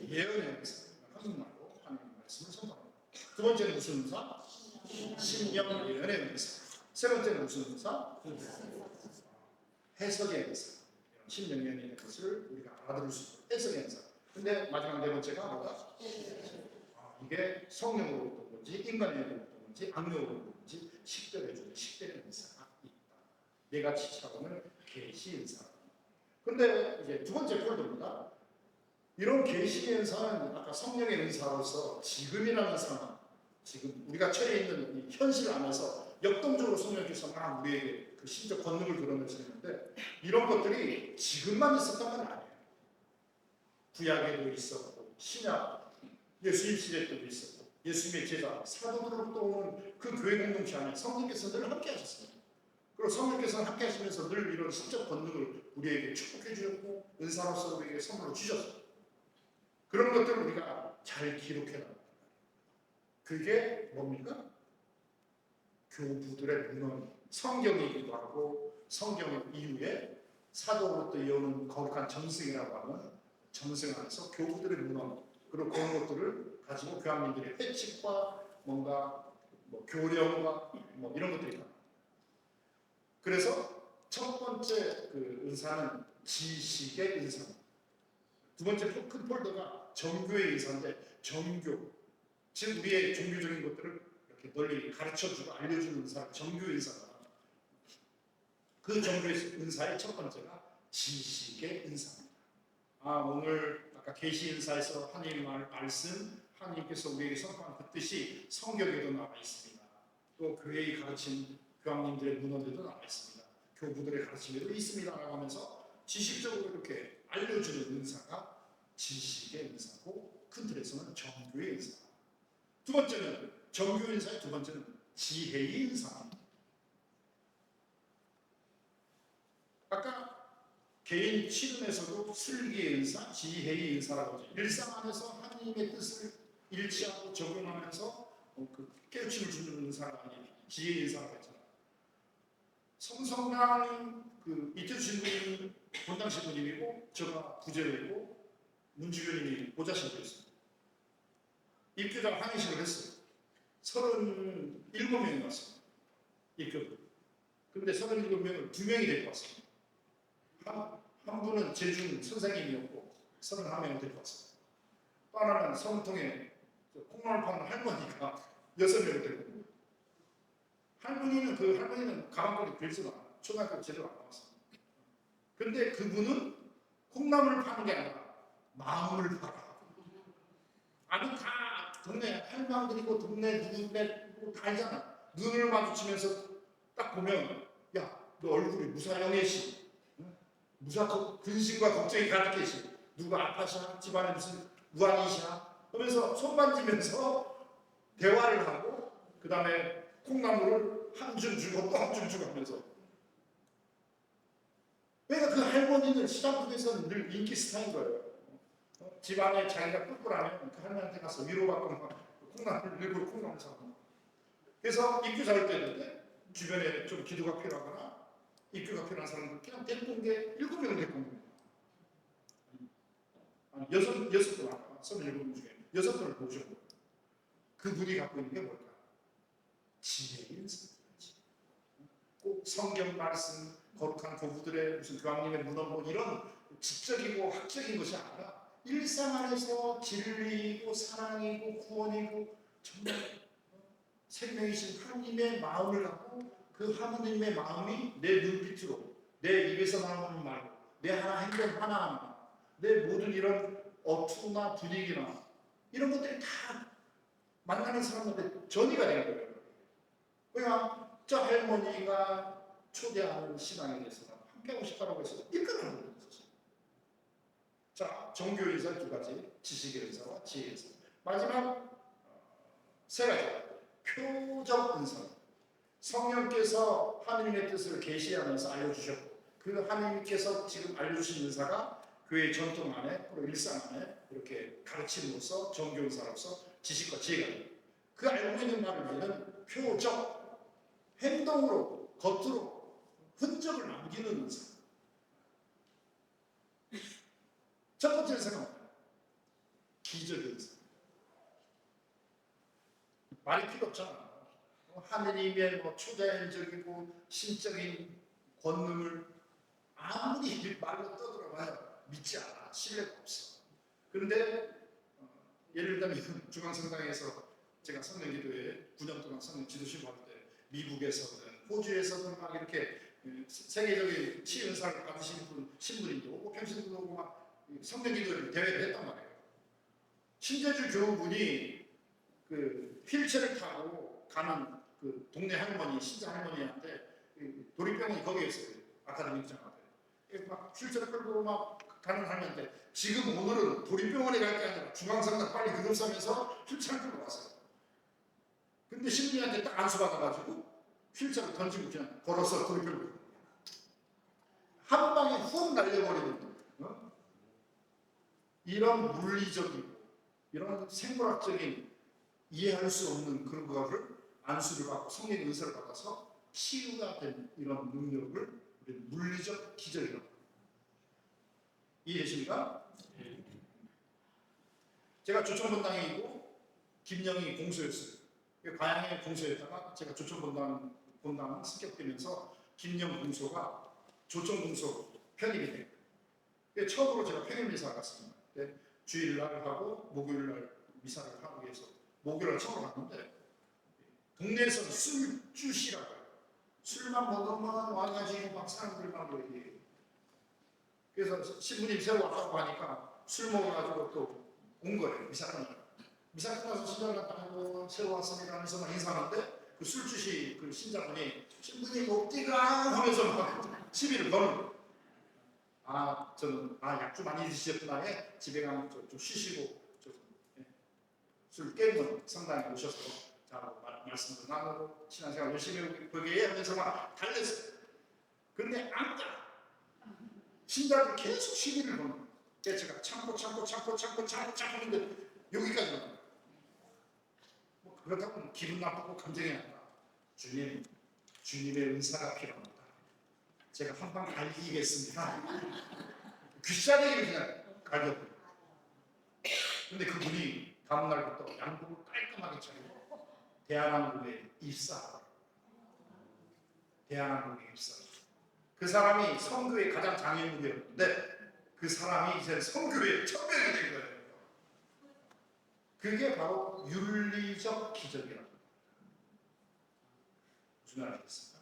예언의 은사. 한국말로 하나님의 말씀을 선포합니다. 두 번째는 무슨 은사? 신령 예언의 은사. 세 번째는 무슨 은사? 해석의 은사. 신령 예언의 것을 우리가 알아들을 수 있는 해석의 은사. 근데 마지막 네 번째가 뭐다? 이게 성령으로 온 건지 인간의 영으로 온 건지 악령으로 온 건지 식별해주는 식별의 은사가 있다. 네 가지 차원을 계시 은사. 근데 이제 두 번째 폴더입니다. 이런 계시의 은사는 아까 성령의 은사로서 지금이라는 상황, 지금 우리가 처해 있는 이 현실 안에서 역동적으로 성령께서 막 우리에게 그 신적 권능을 드러내시는데 이런 것들이 지금만 있었던 건 아니에요. 구약에도 있었고 신약 예수님 시대 때도 있었고 예수님의 제자 사도들로부터 오는 그 교회 공동체 안에 성령께서 늘 함께 하셨습니다. 그리고 성령께서 함께 하시면서 늘 이런 신적 권능을 우리에게 축복해 주셨고 은사로서 우리에게 선물로 주셨어요. 그런 것들을 우리가 잘 기록해 놔요. 그게 뭡니까? 교부들의 문헌, 성경이기도 하고 성경 이후에 사도로부터 이어오는 거룩한 정승이라고 하는 정승 안에서 교부들의 문헌 그리고 그런 것들을 가지고 교황님들의 회칙과 뭔가 교령과 이런 것들이 있다. 그래서 첫 번째 그 은사는 지식의 은사입니다. 두 번째 큰 폴더가 정교의 은사인데 정교, 즉 우리의 종교적인 것들을 이렇게 널리 가르쳐주고 알려주는 은사, 정교의 은사다. 그 정교의 은사의 첫 번째가 지식의 은사입니다. 오늘 아까 계시 은사에서 하나님의 말씀, 하나님께서 우리에게 선포한 그 뜻이 성경에도 나와 있습니다. 또 교회의 가르친 교황님들의 문헌에도 나와 있습니다. 교부들의 가르침에도 있습니다라고 하면서 지식적으로 이렇게 알려주는 은사가 지식의 은사고 큰 틀에서는 정교의 은사. 두 번째는 정교의 은사의 두 번째는 지혜의 은사입니다. 아까 개인 치름에서도 슬기의 은사, 지혜의 은사라고 하죠. 일상 안에서 하나님의 뜻을 일치하고 적용하면서 그 깨우침을 주는 은사가 아니에요. 지혜의 은사라고 했잖아요. 성성당 그 이태주 신부님 본당 신부님이고 제가 부제로이고 문주교님이 보좌신부였습니다. 입교자가 항해식을 했어요. 37명이 왔습니다. 입교자. 근데 37명을 2명이 데리고 왔습니다. 한 분은 제중 선생님이었고 31명을 데리고 왔습니다. 또 하나는 성통에 콩나물 파는 할머니가 6명을 데리고 왔습니다. 할머니는 가방끈이 길지도 않아요. 초등학교 제대로 안 나왔습니다. 근데 그분은 콩나물을 파는 게 아니라 마음을 팔아. 다 동네 할망들이고 동네 누구네 다 알잖아. 눈을 마주치면서 딱 보면 야, 너 얼굴이 무사영애시, 무사 근심과 걱정이 가득해시. 누가 아파샤? 집안에 무슨 무안이샤? 하면서 손 만지면서 대화를 하고 그 다음에 콩나물을 한 줄 주고 또 한 줄 주고 하면서. 그러니까 그 할머니는 시장국에서는 늘 인기 스타인 거예요. 집안에 자기가 뿔뿔하면 그 할머니한테 가서 위로받고 막 콩나물 일부러 콩나물 사고. 그래서 입교 잘 때는데 주변에 좀 기도가 필요하거나 입교가 필요한 사람들 그냥 데리고 온 게 7명을 데리고 온 거예요. 여섯 분 아까 37분 중에 6분을 보셔 거예요. 그분이 갖고 있는 게 뭘까? 지혜의 은사입니다. 꼭 성경 말씀, 거룩한 교부들의 무슨 교황님의 문헌 이런 지적이고 학적인 것이 아니라 일상 안에서 진리이고 사랑이고 구원이고 정말 생명이신 하나님의 마음을 갖고 그 하나님의 마음이 내 눈빛으로 내 입에서 나오는 말, 내 행동 하나하나, 내 모든 이런 어투나 분위기나 이런 것들이 다 만나는 사람한테 전이가 되는 거예요. 그냥 저 할머니가 초대하는 신앙에 대해서 함께하고 싶다고 해서 이끌어가는 거예요. 자, 정교의 은사 두 가지, 지식의 은사와 지혜의 은사. 마지막 세 가지, 표적 은사. 성령께서 하느님의 뜻을 계시하면서 알려주셨고 그 하느님께서 지금 알려주신 은사가 교회의 전통 안에, 그리고 일상 안에 이렇게 가르침으로써 정교 은사로서 지식과 지혜가 됩니다. 그 알고 있는 말을 우리는 표적, 행동으로, 겉으로 흔적을 남기는 은사. 첫 번째 은사는 기적의 은사. 말이 필요 없잖아. 하느님의 초자연적이고 신적인 권능을 아무리 말로 떠들어봐야 믿지 않아. 신뢰가 없어. 그런데 예를 들면 중앙성당에서 제가 성령기도회 9년 동안 성령 지도실 할 때 미국에서든 호주에서든 막 이렇게 세계적인 치유사를 받으신 분 신부님도 오고 평신도 오고 막 성령기도 대회를 했단 말이에요. 신재주 교우분이 그 휠체어를 타고 가는 그 동네 할머니 신자 할머니한테 도립병원이 거기에 있어요. 아카데믹장 앞에. 막 휠체어를 끌고 막 가는 할머니한테 지금 오늘은 도립병원에 갈 게 아니라 중앙성당 빨리 그룹사면서 휠체어를 끌고 왔어요. 근데 신부님한테 딱 안수받아가지고 휠체어를 던지고 그냥 걸어서 도립병원에 한 방에 훅 날려버리는 이런 물리적이고 이런 생물학적인 이해할 수 없는 그런 거를 안수를 받고 성령의 은사를 받아서 치유가 된 이런 능력을 우리는 물리적 기적이라고 합니다. 이해되십니까? 제가 조천본당이고 김영희 공소였어요. 가양의 공소였다가 제가 조천본당은 습격되면서 김영 공소가 조천 공소로 편입이 돼요. 처음으로 제가 평일미사 갔습니다. 주일날 하고 목요일날 미사를 하기 위해서 목요일날 처음 갔는데 동네에서는 술주시라고 해요. 술만 먹으면 와가지고 막 사람들만 얘기해요. 그래서 신부님 새우 왔다고 하니까 술 먹어가지고 또 온 거예요. 미사 끝나고. 미사 끝나서 신장 갔다고 새우 왔습니다 하면서 막 인사하는데 그 술주시 그 신자분이 신부님 어디가 하면서 막 시비를 거는 거예요. 저는 약주 많이 드시셨구나 해 집에 가면 좀 쉬시고 술 깨면 성당에 오셔서 말씀도 나누고 신앙생활 열심히 보게 하면서 막 달랬어요. 그런데 안 가. 신자들 계속 시비를 거는 거예요. 제가 참고 했는데 여기까지 나와요. 그렇다고 기분 나쁘고 감정이 아니라 주님의 은사가 필요합니다. 제가 한 방 갈기겠습니다. 귀싸대기를 그냥 갈겨버려요. 근데 그분이 다음날부터 양복을 깔끔하게 차리고 대한항공에 입사하더라고요. 대한항공에 입사. 그 사람이 선교의 가장 장인물이었는데 그 사람이 이제 선교의 천명이 된 거예요. 그게 바로 윤리적 기적이라고 합니다. 무슨 말 알겠습니까?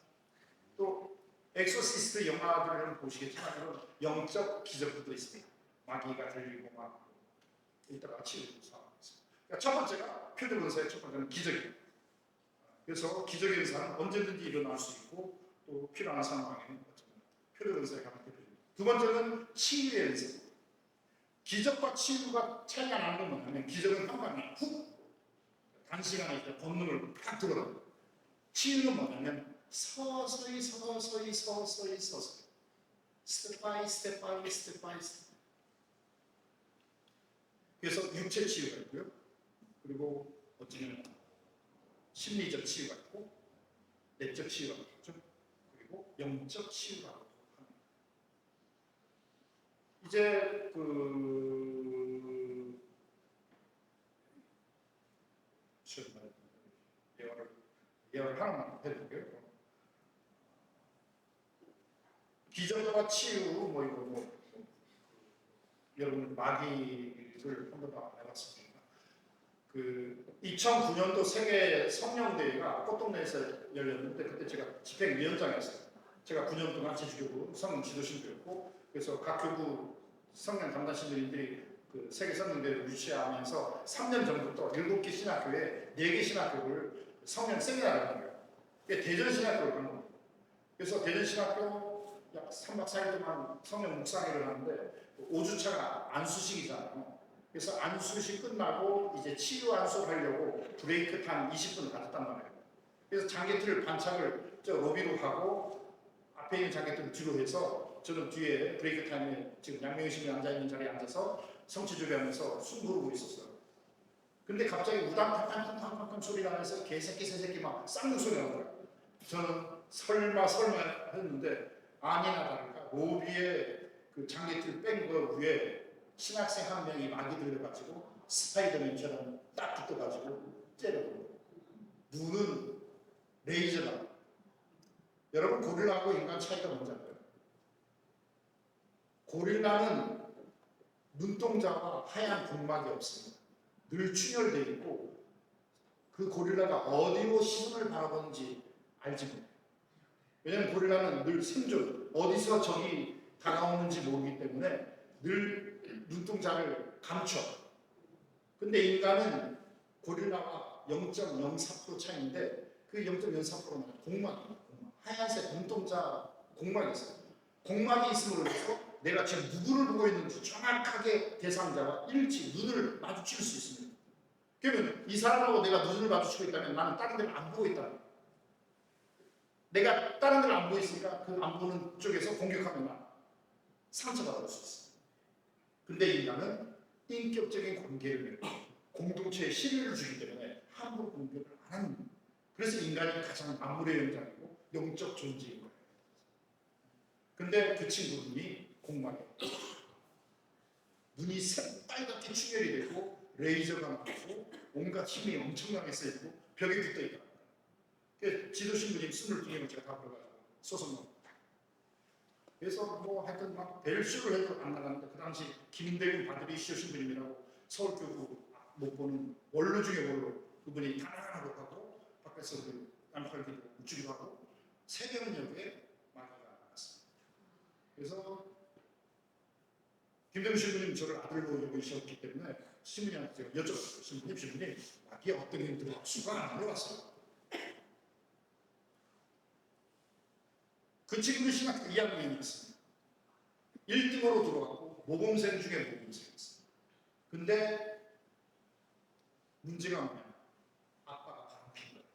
또 엑소시스트 영화들을 보시겠지만 이런 영적 기적들도 있습니다. 마귀가 들리고 막 이따가 치유도 사업했습니다. 그러니까 첫 번째가 표적 은사의 첫 번째는 기적이에요. 그래서 기적의 은사는 언제든지 일어날 수 있고 또 필요한 상황에는 표적 은사의 가능성이 됩니다. 두 번째는 치유의 은사. 기적과 치유가 차이가 나는 건 뭐냐면 기적은 한 방에 훅 단시간에 이제 본능을 팍 들어가요. 치유는 뭐냐면 서서히 스텝 바이 스텝. 그래서 육체 치유가 있고요. 그리고 어찌면 심리적 치유가 있고 내적 치유가 있죠. 그리고 영적 치유가 있고 합니다. 이제 예언을 하나만 해볼게요. 기적과 치유 여러분 마귀를 한 번 더 해봤습니다. 2009년도 세계 성령대회가 꽃동네에서 열렸는데 그때 제가 집행위원장이었어요. 제가 9년 동안 제주교구 성령 지도신도였고 그래서 각 교구 성령 담당 신도님들이 그 세계 성령대회를 유치하면서 3년 전부터 7개 신학교에 4개 신학교를 성령 세미나를 하는 거예요. 대전 신학교를 하는 거예요. 그래서 대전 신학교 약 3박 4일 동안 성령 묵상회를 하는데 5주차가 안수식이잖아요. 그래서 안수식 끝나고 이제 치유 안수를 하려고 브레이크 타임 20분을 가졌단 말이에요. 그래서 장개틀 반창을 저 로비로 하고 앞에 있는 장개틀을 뒤로 해서 저는 뒤에 브레이크 타임에 지금 양명희 씨가 앉아있는 자리에 앉아서 성취주례하면서 숨 고르고 있었어요. 근데 갑자기 우당탕탕탕탕탕 소리가 나면서 개새끼 새새끼 막 쌍욕 소리가 나는 거야. 저는 설마 했는데 아니나 다를까 로비에 그 장기틀 뺀 거 위에 신학생 한 명이 막이 들려가지고 스파이더맨처럼 딱 붙어가지고 째려버려. 눈은 레이저다. 여러분 고릴라하고 인간 차이가 뭔지 알아요? 고릴라는 눈동자와 하얀 공막이 없습니다. 늘 충혈되어 있고 그 고릴라가 어디로 시선을 바라보는지 알지 못해요. 왜냐하면 고릴라는 늘 생존, 어디서 적이 다가오는지 모르기 때문에 늘 눈동자를 감춰. 근데 인간은 고릴라와 0.04% 차이인데 그 0.04%는 공막이에요. 하얀색 눈동자 공막이 있어요. 공막이 있음으로 해서 내가 지금 누구를 보고 있는지 정확하게 대상자와 일치, 눈을 마주칠 수 있습니다. 그러면 이 사람하고 내가 눈을 마주치고 있다면 나는 다른 데를 안 보고 있다. 내가 다른 데를 안 보이니까 그 안 보는 쪽에서 공격하면 나 상처받을 수 있어. 근데 인간은 인격적인 관계를 맺고 공동체에 신뢰를 주기 때문에 함부로 공격을 안 하는 거예요. 그래서 인간이 가장 만물의 영장이고 영적 존재인 거예요. 근데 그 친구 눈이 공막에 눈이 새빨갛게 충혈이 되고 레이저가 나오고 온갖 힘이 엄청나게 쓰이고 벽에 붙어 있다. 지도 신부님 22명을 제가 다 불러가지고 소송을. 그래서 뭐 하여튼 막 벨쇼를 해도 안 나가는데 그 당시 김대gun 바드리 시오 신부님이라고 서울교구 못 보는 원로 중에 원로 그분이 단단하고 하고 밖에서 그 양팔기도 우쭈기도 하고 새벽녘에 마귀가 나갔습니다. 그래서 김대gun 신부님 저를 아들로 여기셨기 때문에 신부님한테 제가 여쭤봤어요. 신부님 마귀의 어떤 힘들이 수가 안 들어왔어요. 그 친구도 신학교 2학년이었습니다. 1등으로 들어갔고 모범생 중에 모범생이었어요. 근데 문제가 뭐냐? 아빠가 바람핀 거예요.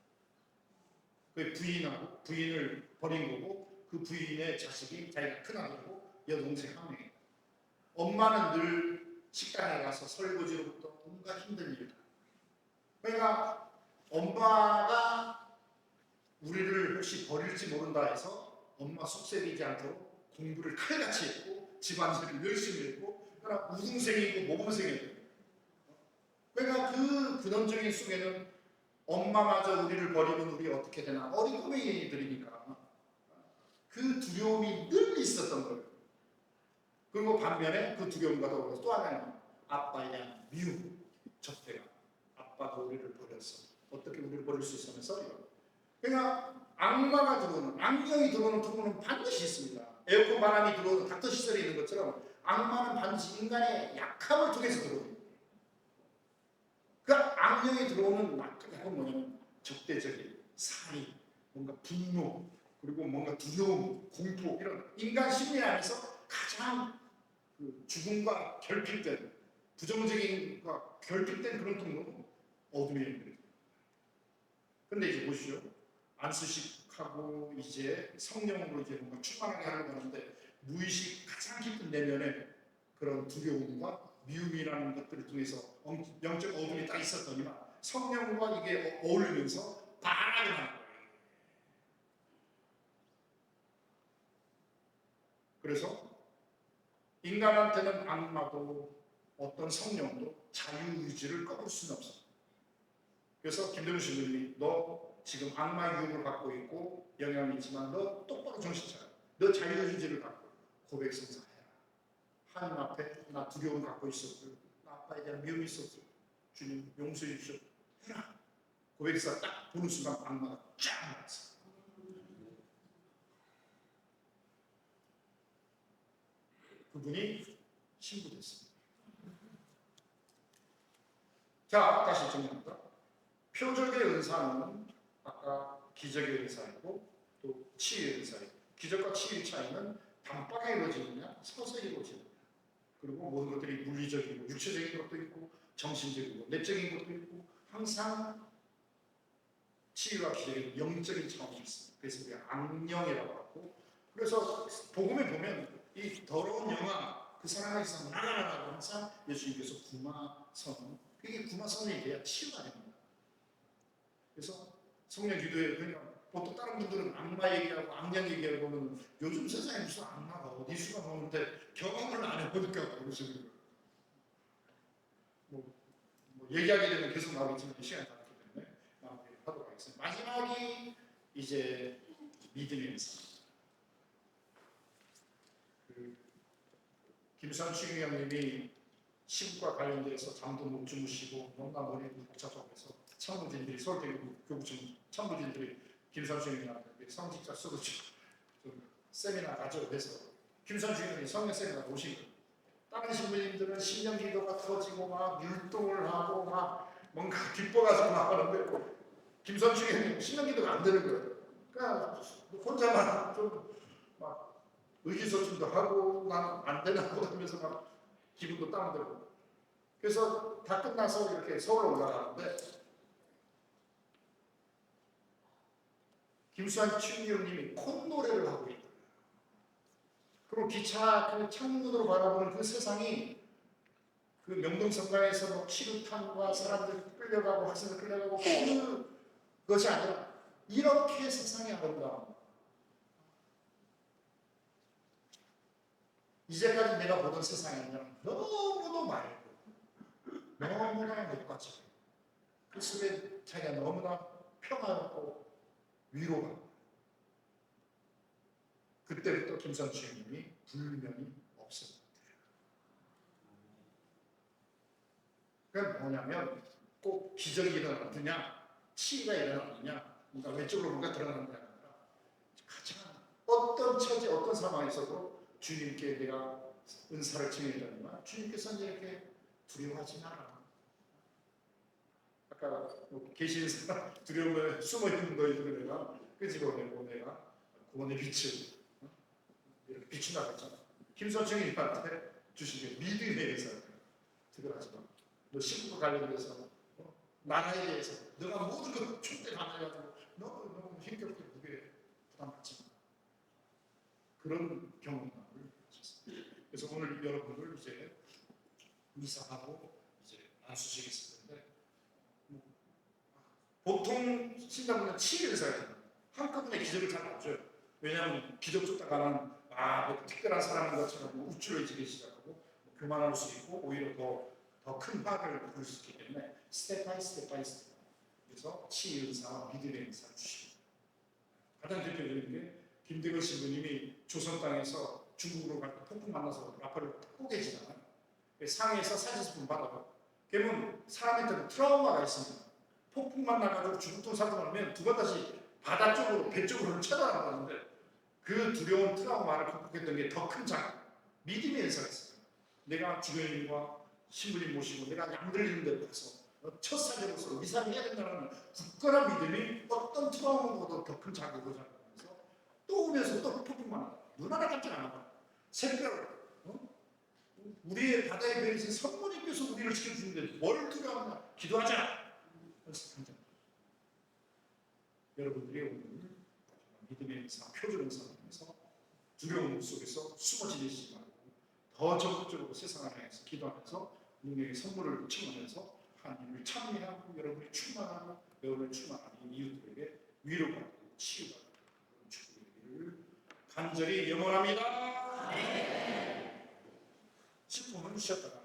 그 부인을 버린 거고 그 부인의 자식이 자기가 큰아들이고 여동생 한 명이에요. 엄마는 늘 식당에 가서 설거지로부터 온갖 힘든 일을. 그러니까 엄마가 우리를 혹시 버릴지 모른다 해서 엄마 속썩이지 않도록 공부를 칼같이 했고 집안일을 열심히 했고 그러나 우등생이고 모범생이에요. 그러니까 그 근원적인 속에는 엄마마저 우리를 버리면 우리 어떻게 되나 어린 꼬맹이들이니까 그 두려움이 늘 있었던 거예요. 그리고 반면에 그 두려움과 더불어서 또 하나는 아빠에 대한 미움, 적대감. 아빠가 우리를 버렸어. 어떻게 우리를 버릴 수 있으면서 그러니까 악마가 들어오는, 악령이 들어오는 부분은 반드시 있습니다. 에어컨 바람이 들어오는 닥터시설이 있는 것처럼 악마는 반드시 인간의 약함을 통해서 들어옵니다. 그 악령이 들어오는 약은 뭐냐면 적대적인 사이, 뭔가 분노, 그리고 뭔가 두려움, 공포 이런 인간 심리 안에서 가장 그 죽음과 결핍된 부정적인 것과 결핍된 그런 통로는 어둠의 영들입니다. 근데 이제 보시죠. 안수식하고 이제 성령으로 이제 뭔가 충만하게 하려고 하는데 무의식 가장 깊은 내면에 그런 두려움과 미움이라는 것들을 통해서 영적 어둠이 다 있었더니만 성령과 이게 어울리면서 반하게 하는 거예요. 그래서 인간한테는 악마도 어떤 성령도 자유의지를 꺾을 수는 없어. 그래서 김대중 신부님이 너 지금 악마 유혹을 받고 있고 영향이 있지만 너 똑바로 정신 차려. 너 자유의지를 갖고 고백성사해라. 하나님 앞에 나 두려움 갖고 있었고 나 아빠에 대한 미움이 있었고 주님 용서해 주셔. 해라. 고백사 딱 보는 순간 악마가 쫙 나왔어. 그분이 신부됐습니다. 자, 다시 정리합니다. 표적의 은사는 아까 기적의 은사이고 또 치유의 은사이고 기적과 치유의 차이는 단박에 이루어지느냐 서서히 이루어지느냐 그리고 모든 것들이 물리적이고 육체적인 것도 있고 정신적이고 내적인 것도 있고 항상 치유와 기적은 영적인 차원이 있습니다. 그래서 우리가 악령이라고 하고 그래서 복음에 보면 이 더러운 영화 그 사람에게서 나가라고 항상 예수님께서 구마 선언 그게 구마 성령이 돼야 치유가 됩니다. 그래서 성령 기도에 그냥 보통 다른 분들은 악마 얘기하고 악령 얘기하고는 요즘 세상에 무슨 악마가 어디 수가 많은데 경험을 안 해보니까 그러시는 거예요. 뭐 얘기하게 되면 계속 나오겠지만 시간이 다 됐기 때문에 마무리하도록 하겠습니다. 마지막이 이제 믿음의 삶. 김수환 추기경님이 시국과 관련돼서 잠도 못 주무시고 너무나 머리도 복잡하면서 참모진들이 서울대 교구청 참모진들이 김수환 추기경님한테 성직자 쓰고 좀 세미나 가지고 해서 김수환 추기경님이 성령 세미나 오신 거예요. 다른 신부님들은 신령 기도가 터지고 막 율동을 하고 막 뭔가 기뻐가지고 막 하는데 김수환 추기경님 신령 기도가 안 되는 거예요. 그러니까 혼자만 좀 막 의기소침도 하고 난 안 되나 하면서 막 기분도 다운되고 그래서 다 끝나서 이렇게 서울로 올라가는데 김수환 추기경님이 콧노래를 하고 있다. 그리고 기차 그 창문으로 바라보는 그 세상이 그 명동성당에서 뭐 치루탄과 사람들 끌려가고 학생들 끌려가고 그것이 아니라 이렇게 세상이 아름다운 이제까지 내가 보던 세상이 아니라 너무도 맑고 너무나 높아져 그 속에 자기가 너무나 평화롭고 위로가 그때부터 김수환 추기경님이 불면이 없었다. 그건 뭐냐면 꼭 기적이 일어나느냐 치유가 일어나느냐 뭔가 외적으로 뭔가 드러나는 게 아니라 가장 어떤 처지 어떤 상황에서도 주님께 내가 은사를 청해드리면 주님께서는 이렇게 두려워하지 마라. 아까 계신 사람 두려움에 숨어있는 너희들을 내가 끄집어내고 내가 구원의 빛을 이렇게 비춘다고 했잖아. 김수환 추기경님한테 주신 게 믿음의 은사를 들어가지 마. 너 신부과 관련돼서 나라에 대해서 너가 모든 걸 충분히 감해가지고 너무 힘겹게 무게 부담받지 마. 그런 경험을 하셨습니다. 그래서 오늘 여러분들 이제 미사하고 이제 안수식했을 텐데 보통 신자분은 치유의사예요. 한꺼번에 기적을 잘 안 줘요. 왜냐하면 기적 줬다가는 뭐 특별한 사람인 것처럼 우쭐해지기 시작하고 교만할 수 있고 오히려 더 큰 화를 부를 수 있기 때문에 스텝 바이 스텝 그래서 치유의사와 믿음의 은사를 주십니다. 가장 대표적인 게 김대건 신부님이 조선 땅에서 중국으로 갈 때 폭풍 만나서 라파를 꼬개지잖아요. 상해에서 사진스품 받아요. 그러면 사람한테는 트라우마가 있습니다. 폭풍 만나가지고 중국동 사정하면 두 번 다시 바다 쪽으로 배 쪽으로 쳐다나가는데 그 두려운 트라우마를 극복했던 게 더 큰 장 믿음의 은사가 있어요. 내가 주교님과 신부님 모시고 내가 양들리는 데 가서 첫 사제로서 미사를 해야 된다는 굳건한 믿음이 어떤 트라우마보다 더 큰 자극을 잡으면서 또 오면서 또 폭풍만 하다. 눈 하나 깜짝 안 하고 새벽 우리의 바다의 별이신 성모님께서 우리를 지켜주는데 뭘 두려워하냐 기도하자. 그래서 여러분들이 오늘 믿음의 삶, 표준의 삶을 통해서 두려움 속에서 숨어 지내시지 말고 더 적극적으로 세상을 향해서 기도하면서 능력의 선물을 청하면서 하나님을 찬미하고 여러분이 충만하고 여러분을 충만한 이웃들에게 위로받고 치유받고 그런 축복이기를 간절히 염원합니다. 10분은 쉬었다가